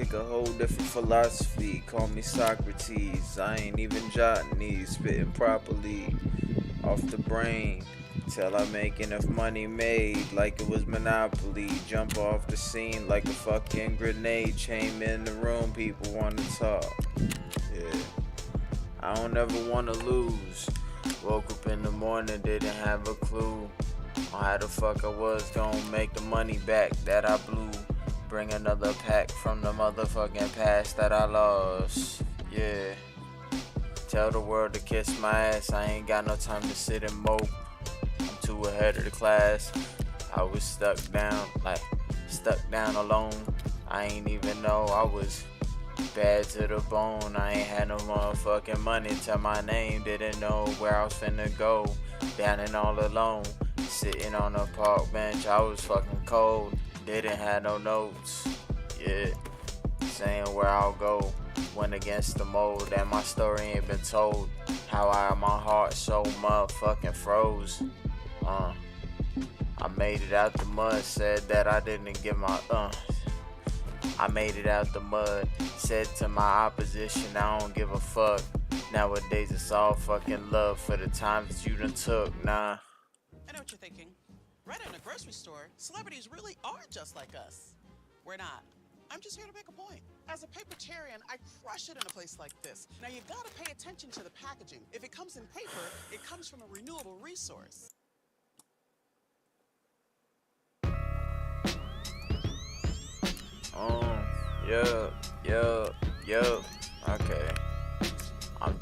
S13: think a whole different philosophy. Call me Socrates. I ain't even jotting these, spitting properly off the brain till I make enough money made like it was Monopoly. Jump off the scene like a fucking grenade. Came in the room, people wanna talk. Yeah, I don't ever wanna lose. Woke up in the morning, didn't have a clue on how the fuck I was gonna make the money back that I blew. Bring another pack from the motherfucking past that I lost. Yeah. Tell the world to kiss my ass. I ain't got no time to sit and mope. I'm too ahead of the class. I was stuck down alone. I ain't even know I was bad to the bone. I ain't had no motherfucking money to my name. Didn't know where I was finna go. Down and all alone. Sitting on a park bench. I was fucking cold. Didn't have no notes. Yeah. Saying where I'll go. Went against the mold. And my story ain't been told. How my heart so motherfucking froze. I made it out the mud. Said that I didn't get my I made it out the mud. Said to my opposition, I don't give a fuck. Nowadays it's all fucking love for the times that you done took. Nah.
S17: I know what you're thinking. Right in a grocery store, celebrities really are just like us. We're not. I'm just here to make a point. As a papertarian, I crush it in a place like this. Now you gotta pay attention to the packaging. If it comes in paper, it comes from a renewable resource.
S13: Yeah. Okay. I'm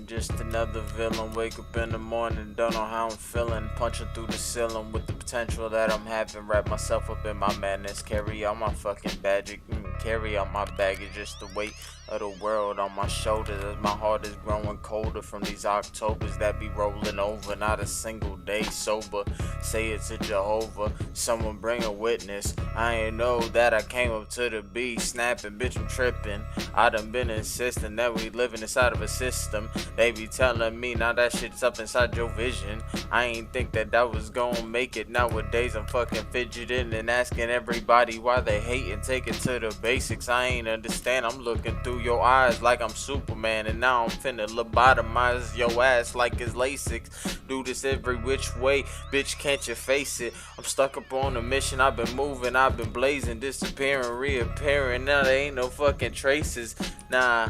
S13: just another villain. Wake up in the morning, don't know how I'm feeling. Punching through the ceiling with the potential that I'm having. Wrap myself up in my madness. Carry out my fucking baggage. Carry out my baggage. Just the weight of the world on my shoulders as my heart is growing colder from these Octobers that be rolling over. Not a single day sober. Say it to Jehovah. Someone bring a witness. I ain't know that I came up to the beat. Snapping, bitch, I'm tripping. I done been insisting that we living inside of a system. They be telling me now that shit's up inside your vision. I ain't think that was gonna make it. Nowadays I'm fucking fidgeting and asking everybody why they hate and take it to the basics. I ain't understand. I'm looking through your eyes like I'm Superman, and now I'm finna lobotomize your ass like it's LASIK. Do this every which way, bitch, can't you face it? I'm stuck up on a mission. I've been moving, I've been blazing, disappearing, reappearing. Now there ain't no fucking traces. Nah.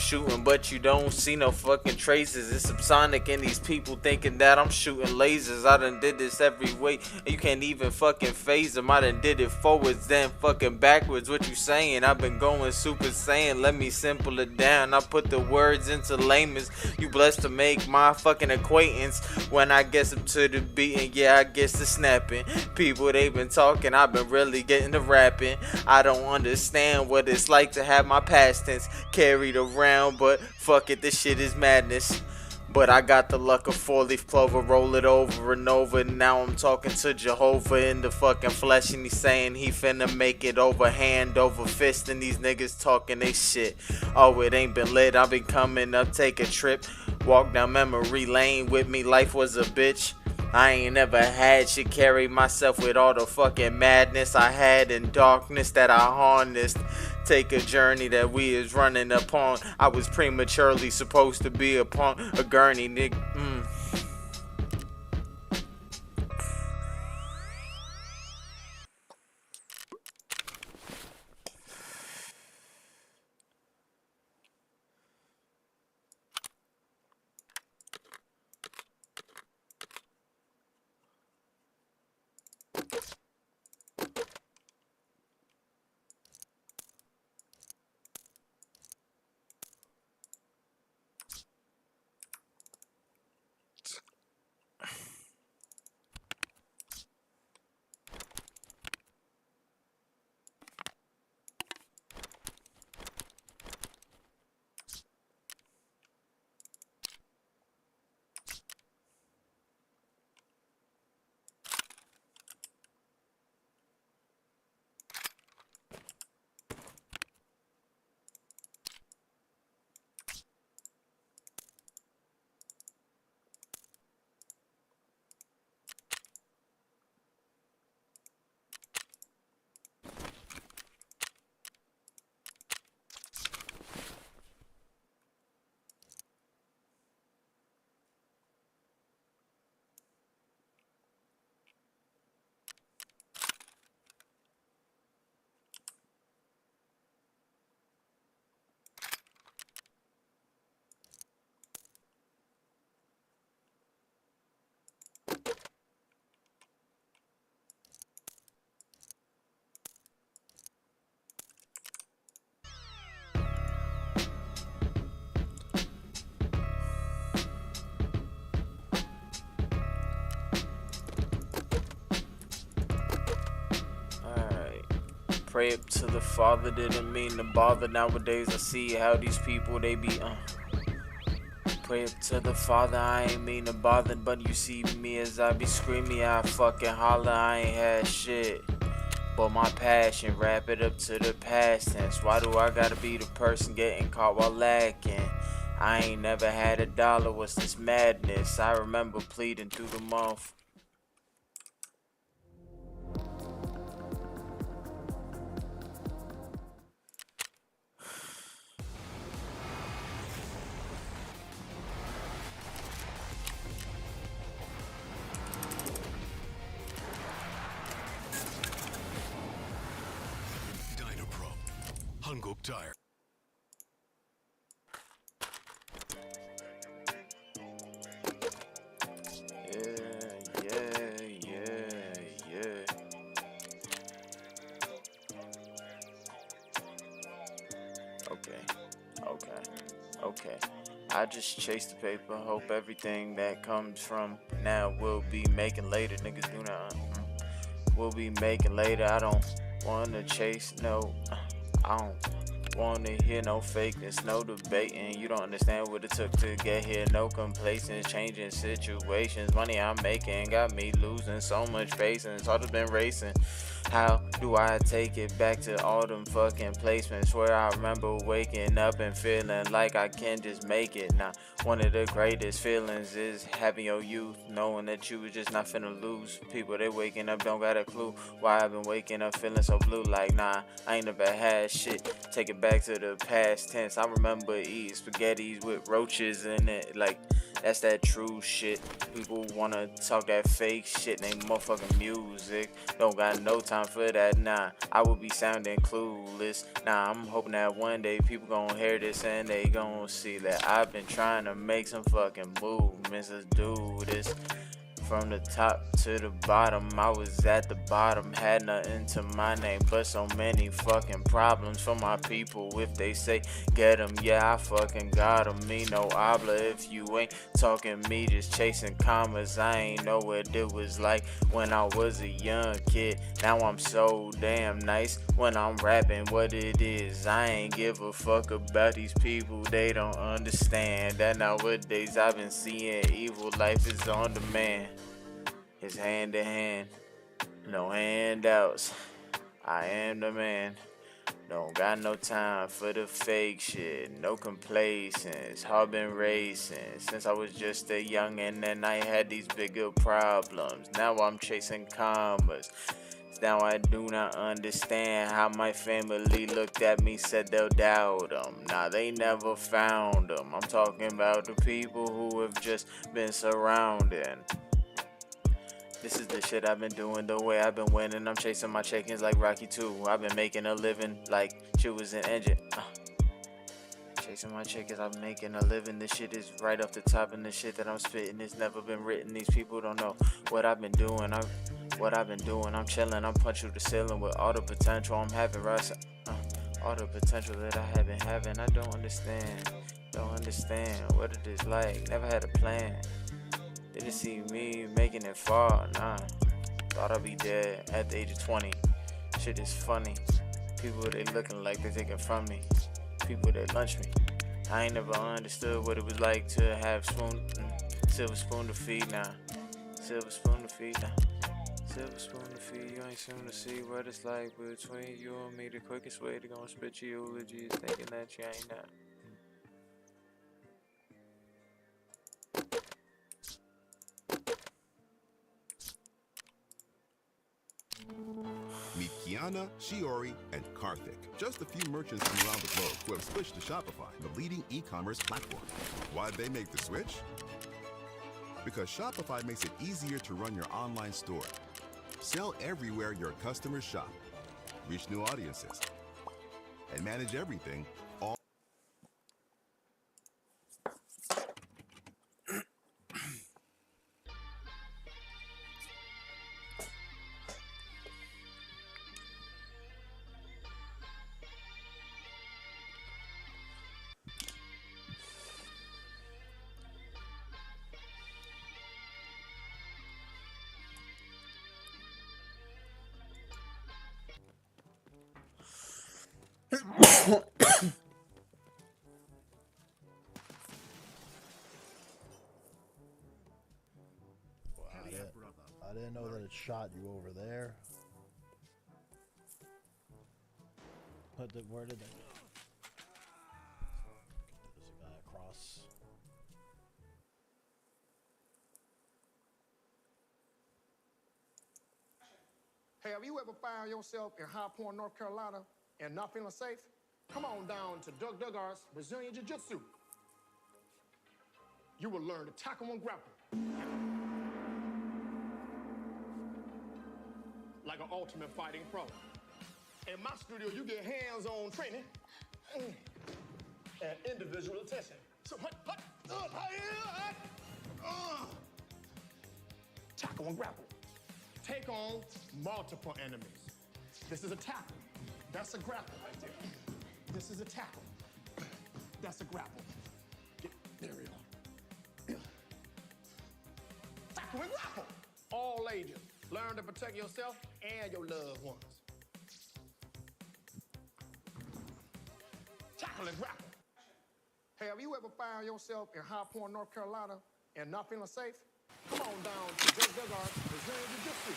S13: Shooting, but you don't see no fucking traces. It's subsonic, and these people thinking that I'm shooting lasers. I done did this every way, and you can't even fucking phase them. I done did it forwards, then fucking backwards. What you saying? I've been going super saiyan. Let me simple it down. I put the words into layman's. You blessed to make my fucking acquaintance. When I guess up to the beat, and yeah, I guess the snapping. People, they been talking, I've been really getting to rapping. I don't understand what it's like to have my past tense carried around. But fuck it, this shit is madness. But I got the luck of 4-leaf clover, roll it over and over. And now I'm talking to Jehovah in the fucking flesh, and he's saying he finna make it over hand over fist. And these niggas talking they shit. Oh, it ain't been lit. I've been coming up, take a trip, walk down memory lane with me. Life was a bitch. I ain't never had shit. Carry myself with all the fucking madness I had in darkness that I harnessed. Take a journey that we is running upon. I was prematurely supposed to be upon a gurney, nigga. Pray up to the Father, didn't mean to bother. Nowadays I see how these people they be Pray up to the Father, I ain't mean to bother, but you see me as I be screaming, I fucking holler, I ain't had shit. But my passion, wrap it up to the past tense. Why do I gotta be the person getting caught while lacking? I ain't never had $1, what's this madness? I remember pleading through the month.
S8: Hanguk tire.
S13: Yeah. Okay. I just chase the paper, hope everything that comes from now will be making later. Niggas do not. We'll be making later. I don't wanna chase no. I don't wanna hear no fakeness, no debating. You don't understand what it took to get here. No complacence, changing situations. Money I'm making got me losing so much patience. Heart has been racing. How do I take it back to all them fucking placements where I remember waking up and feeling like I can just make it? Now, one of the greatest feelings is having your youth, knowing that you was just not finna lose. People, they waking up, don't got a clue why I've been waking up feeling so blue. Like, nah, I ain't never had shit. Take it back to the past tense. I remember eating spaghettis with roaches in it. Like, that's that true shit. People wanna talk that fake shit, they motherfucking music. Don't got no time for that, nah. I would be sounding clueless. Nah, I'm hoping that one day people gon' hear this and they gon' see that I've been trying to make some fucking movements. Let's do this. From the top to the bottom, I was at the bottom, had nothing to my name, but so many fucking problems for my people. If they say get them, yeah, I fucking got them. Me no habla if you ain't talking me, just chasing commas. I ain't know what it was like when I was a young kid. Now I'm so damn nice when I'm rapping what it is. I ain't give a fuck about these people, they don't understand that nowadays I've been seeing evil. Life is on demand. It's hand to hand, no handouts. I am the man. Don't got no time for the fake shit, no complacence. I've been racing since I was just a youngin' and I had these bigger problems. Now I'm chasing commas. Now I do not understand how my family looked at me, said they'll doubt them. Nah, they never found them. I'm talking about the people who have just been surrounding. This is the shit I've been doing, the way I've been winning. I'm chasing my check-ins like Rocky 2. I've been making a living like she was an engine. Chasing my check-ins, I'm making a living. This shit is right off the top, and the shit that I'm spitting it's never been written. These people don't know what I've been doing. I'm chilling. I'm punching the ceiling with all the potential I'm having. All the potential that I have been having. I don't understand what it is like. Never had a plan. Didn't see me making it far, nah. Thought I'd be dead at the age of 20. Shit is funny. People, they looking like they taking from me. People, they lunch me. I ain't never understood what it was like to have silver spoon to feed now. Silver spoon to feed now. Silver spoon to feed, you ain't soon to see what it's like between you and me. The quickest way to go and spit your eulogy is thinking that you ain't not.
S4: Meet Kiana, Shiori, and Karthik. Just a few merchants from around the globe who have switched to Shopify, the leading e-commerce platform. Why'd they make the switch? Because Shopify makes it easier to run your online store. Sell everywhere your customers shop. Reach new audiences. And manage everything all.
S3: I didn't know that it shot you over there. Where did they go? There's a guy across.
S18: Hey, have you ever found yourself in High Point, North Carolina, and not feeling safe? Come on down to Doug Duggart's Brazilian Jiu-Jitsu. You will learn to tackle and grapple like an ultimate fighting pro. In my studio, you get hands-on training and individual attention. So, tackle and grapple. Take on multiple enemies. This is a tackle. That's a grapple right there. This is a tackle. That's a grapple. There we go. Tackle and grapple. All ages. Learn to protect yourself and your loved ones. Tackle and grapple. Hey, have you ever found yourself in High Point, North Carolina, and not feeling safe? Come on down to Doug Duggart's Brazilian Jiu-Jitsu.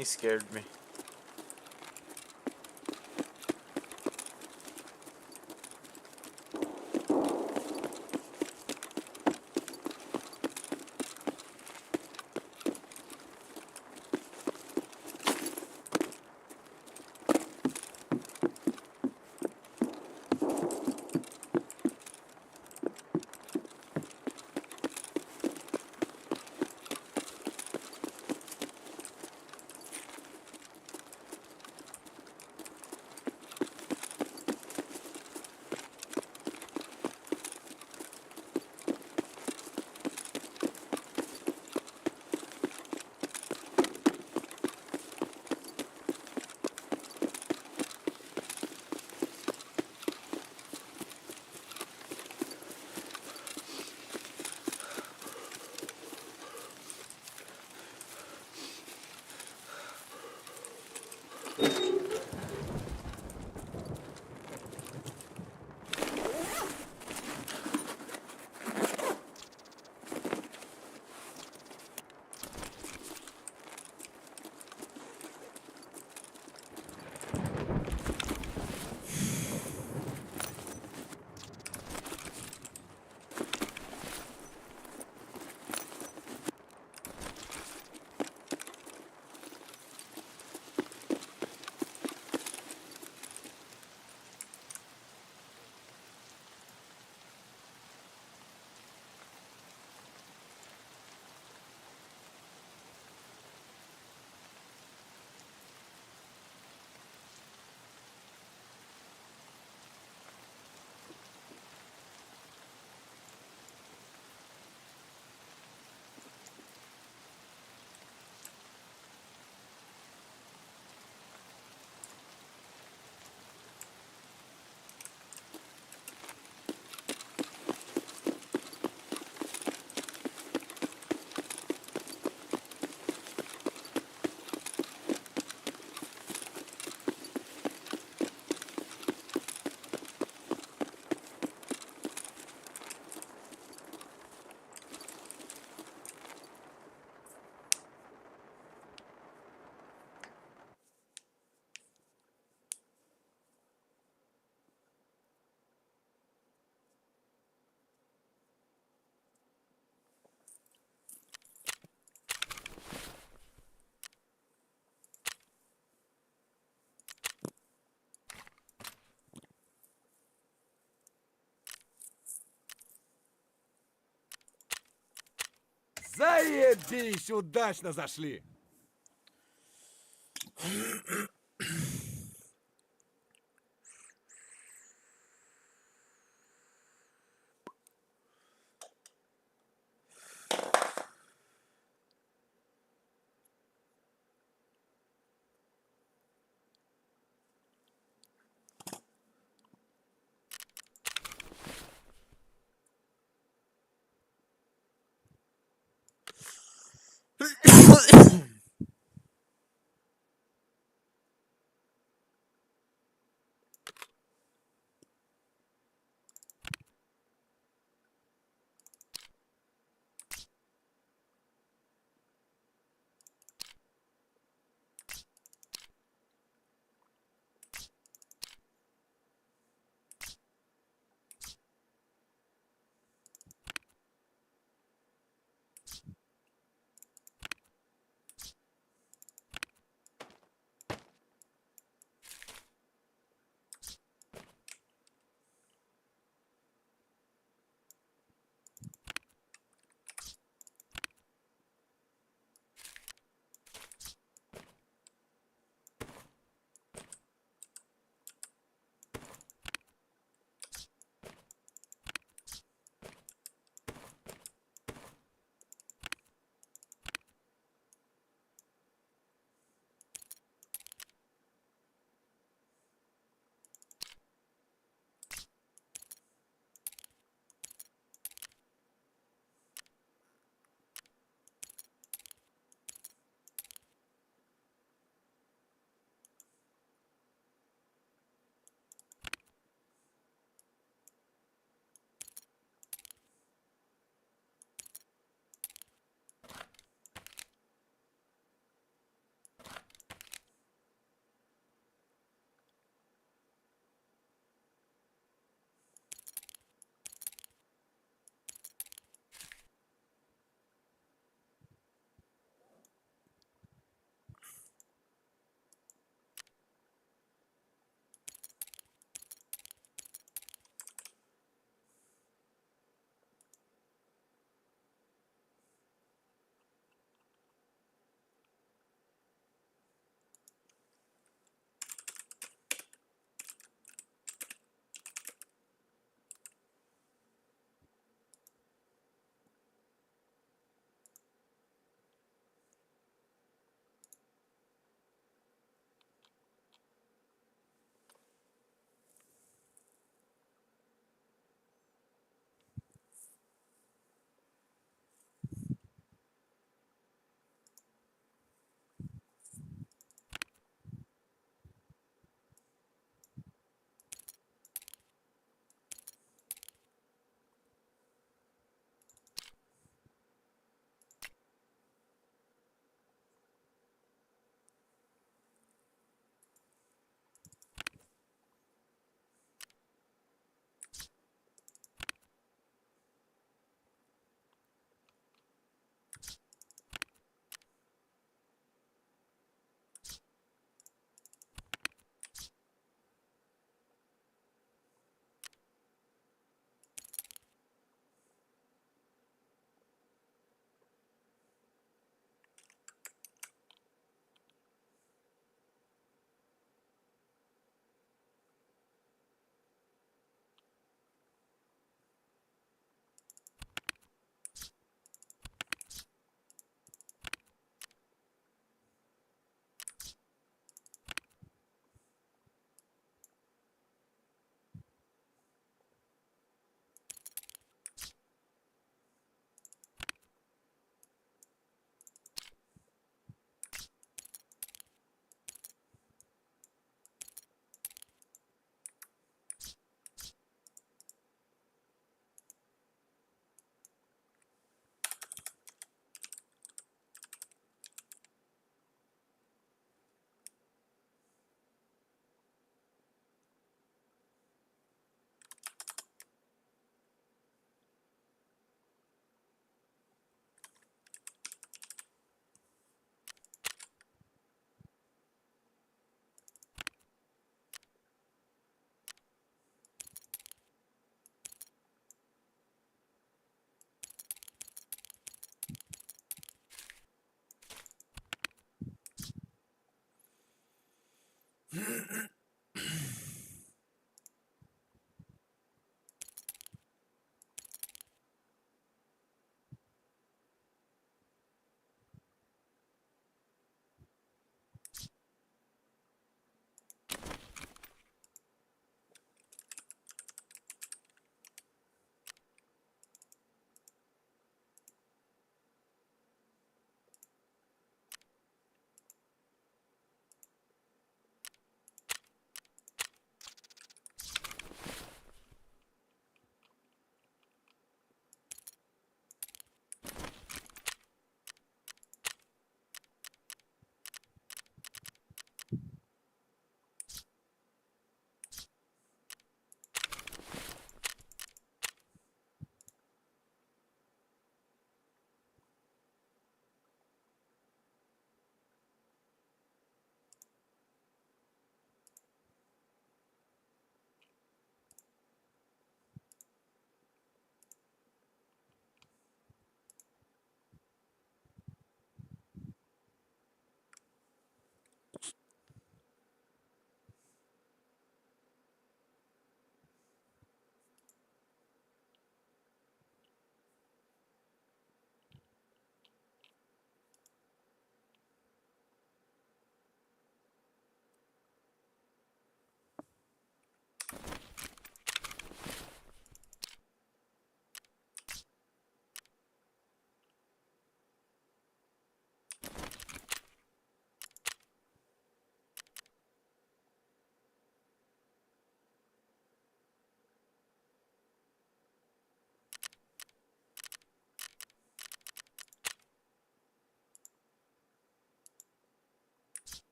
S22: He scared me.
S1: Заебись, удачно зашли.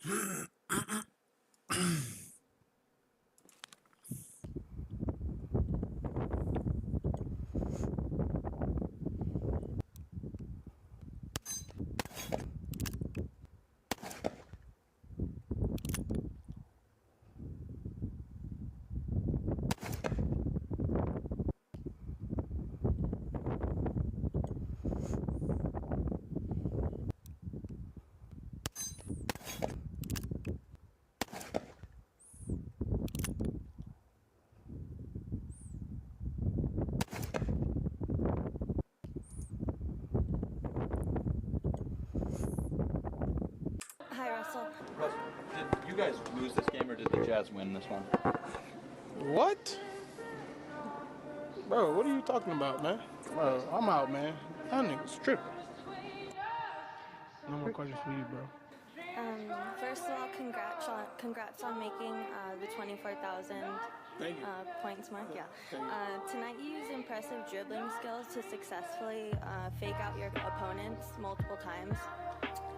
S5: Hi, Russell.
S10: Russ, did you guys lose this game or did the Jazz win this one?
S20: What? Bro, what are you talking about, man? Bro, I'm out, man. That nigga's tripping. No more questions for you, bro.
S5: First of all, congrats on making the 24,000 points mark. Yeah. Tonight you used impressive dribbling skills to successfully fake out your opponents multiple times.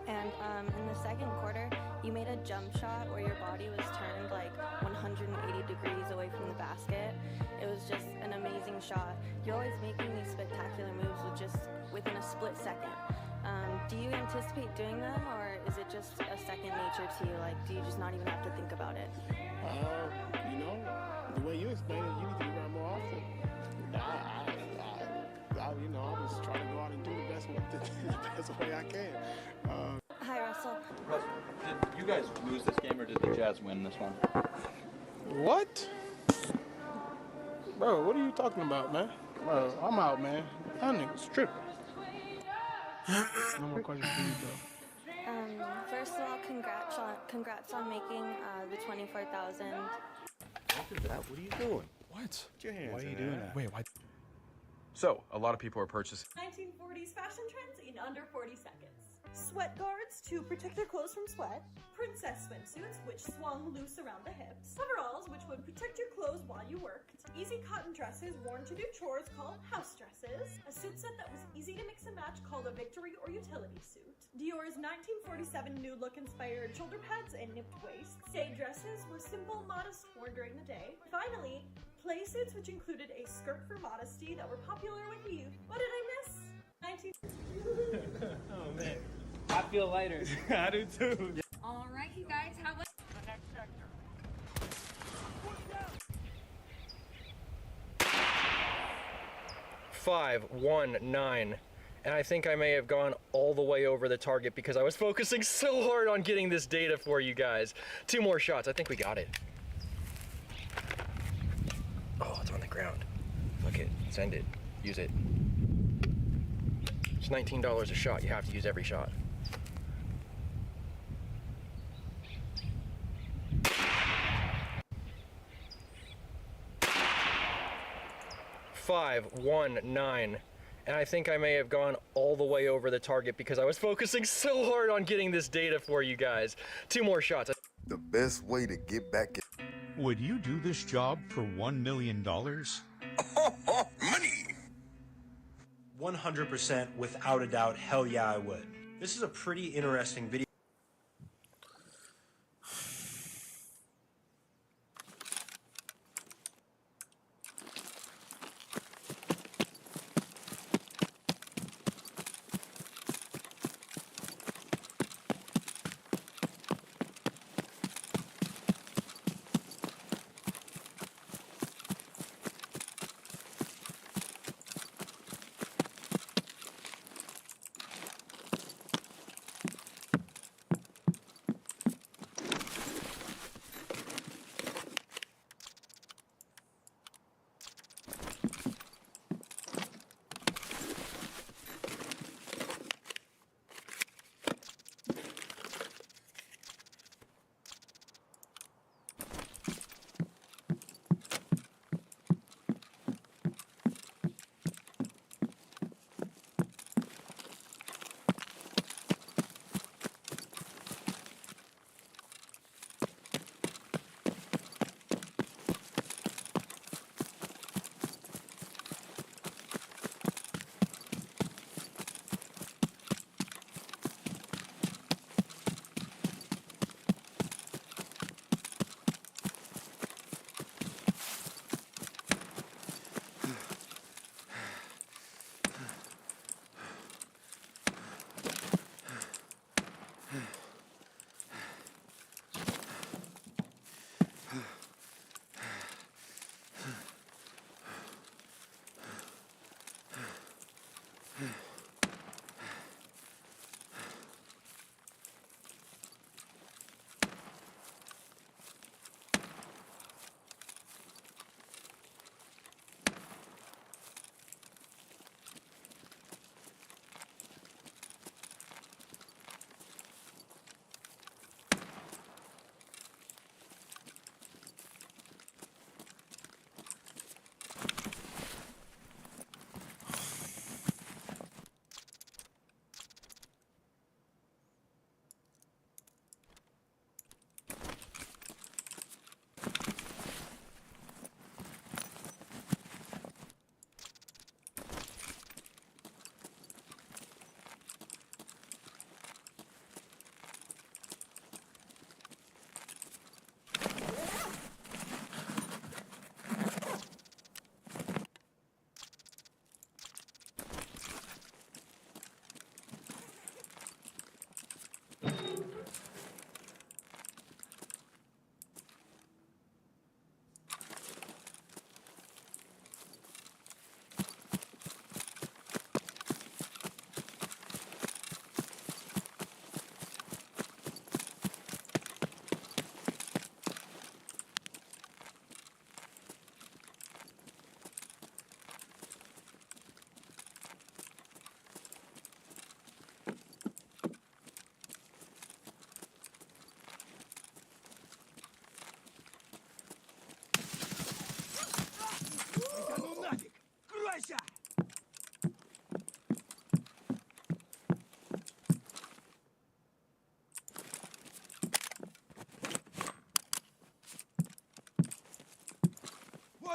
S5: And in the second quarter, you made a jump shot where your body was turned like 180 degrees away from the basket. It was just an amazing shot. You're always making these spectacular moves within a split second. Do you anticipate doing them, or is it just a second nature to you? Like, do you just not even have to think about it?
S20: You know, the way you explain it, you need to be around more often. I just try to go out and do the best way I can.
S5: Hi, Russell.
S10: Russ, did you guys lose this game or did the Jazz win this one?
S20: What? Bro, what are you talking about, man? Bro, I'm out, man. That nigga's tripping. No more questions for you, bro.
S5: First of all, congrats on making the 24,000.
S23: What are you doing?
S10: What?
S23: Put your hands
S10: Why are you
S23: in
S10: doing
S23: there.
S10: that? Wait, why? So, a lot of people are purchasing.
S24: 1940s fashion trends in under 40 seconds. Sweat guards to protect your clothes from sweat. Princess swimsuits, which swung loose around the hips. Coveralls, which would protect your clothes while you worked. Easy cotton dresses worn to do chores called house dresses. A suit set that was easy to mix and match called a victory or utility suit. Dior's 1947 New Look inspired shoulder pads and nipped waists. Day dresses were simple, modest, worn during the day. Finally, play suits, which included a skirt for modesty that were popular with youth. What did I miss? 19...
S9: Oh man, I feel lighter. I do too.
S19: All right, you guys, how about
S18: The next sector.
S26: 519, and I think I may have gone all the way over the target because I was focusing so hard on getting this data for you guys. 2 more shots. I think we got it. Oh, it's on the ground. Fuck it. Send it. Use it. It's $19 a shot. You have to use every shot. Five, 1, 9. And I think I may have gone all the way over the target because I was focusing so hard on getting this data for you guys. 2 more shots.
S27: The best way to get back
S28: Would you do this job for $1 million?
S27: money.
S29: 100% without a doubt, hell yeah, I would. This is a pretty interesting video.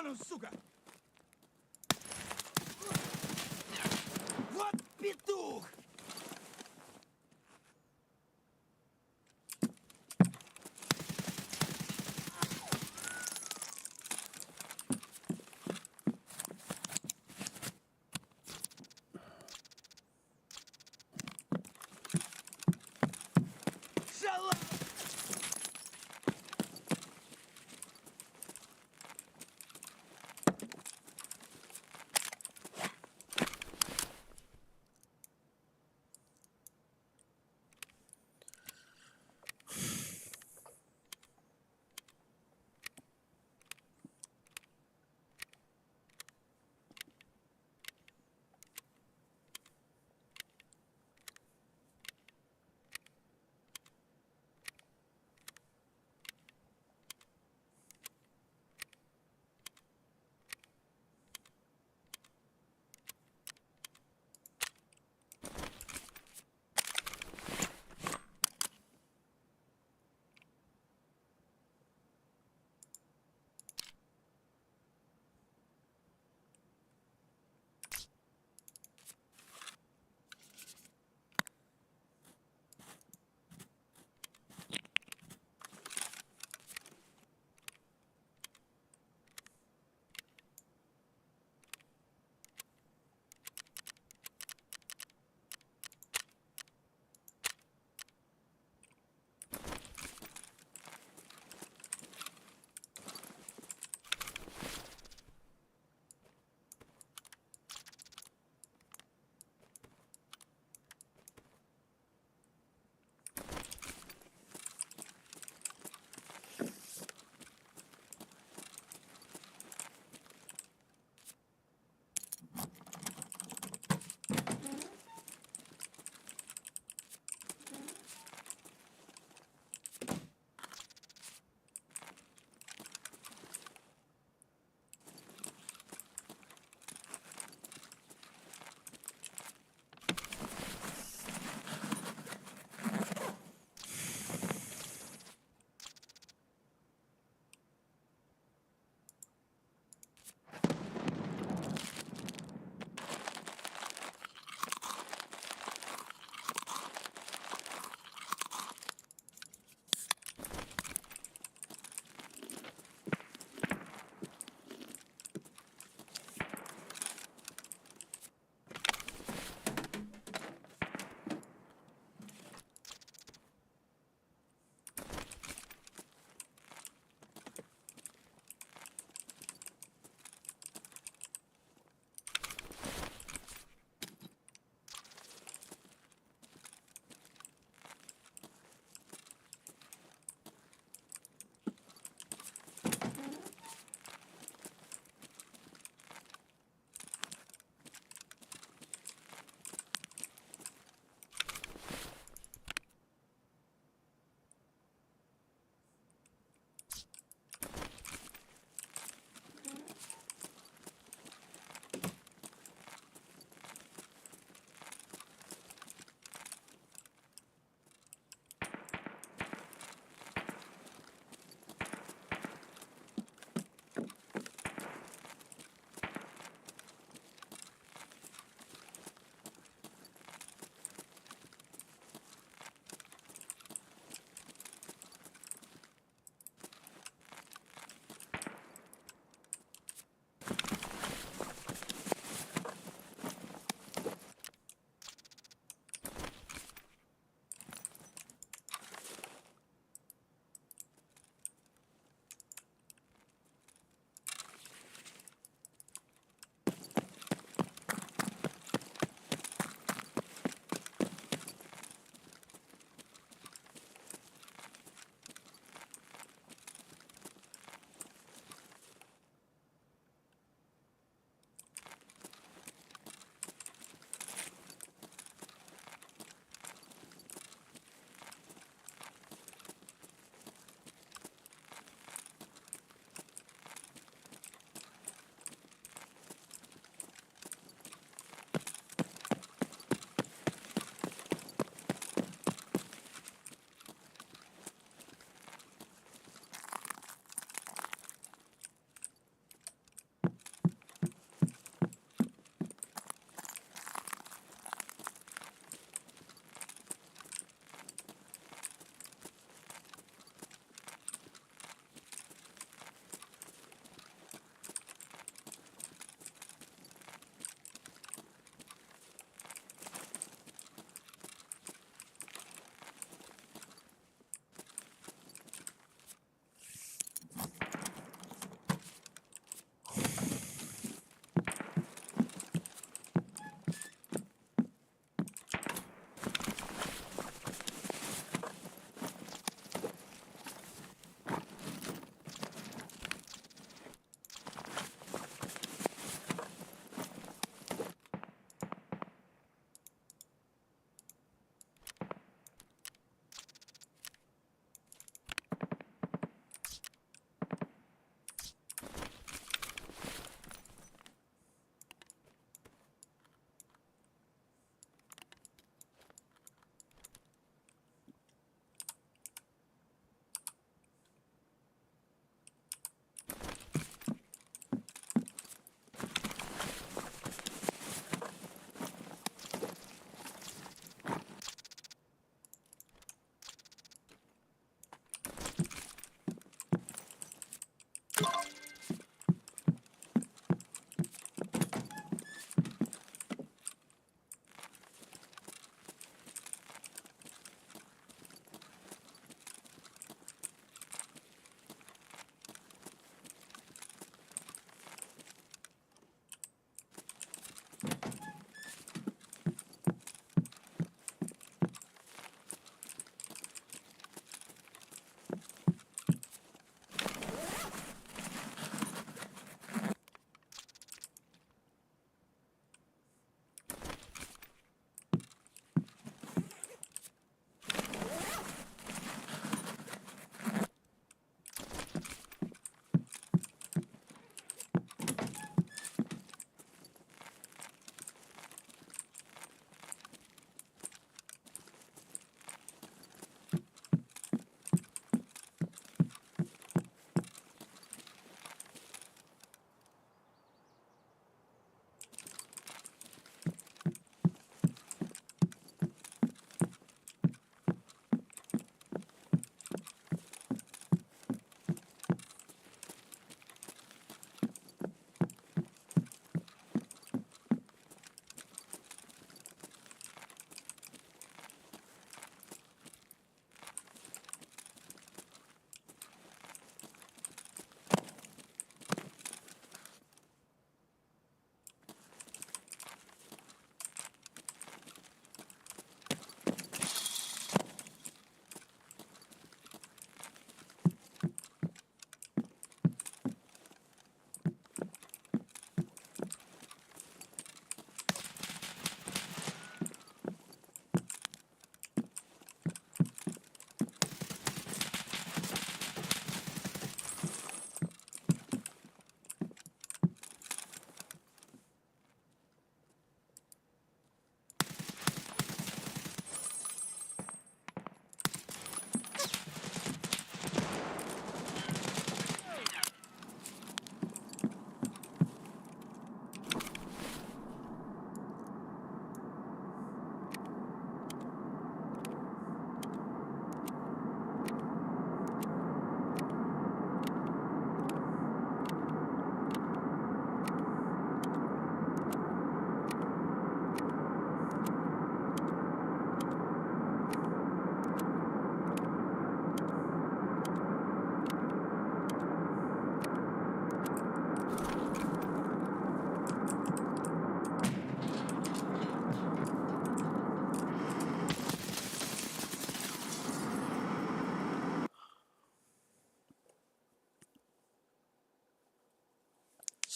S1: Вон он, сука! Вот петух! Шалава!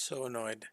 S2: So annoyed.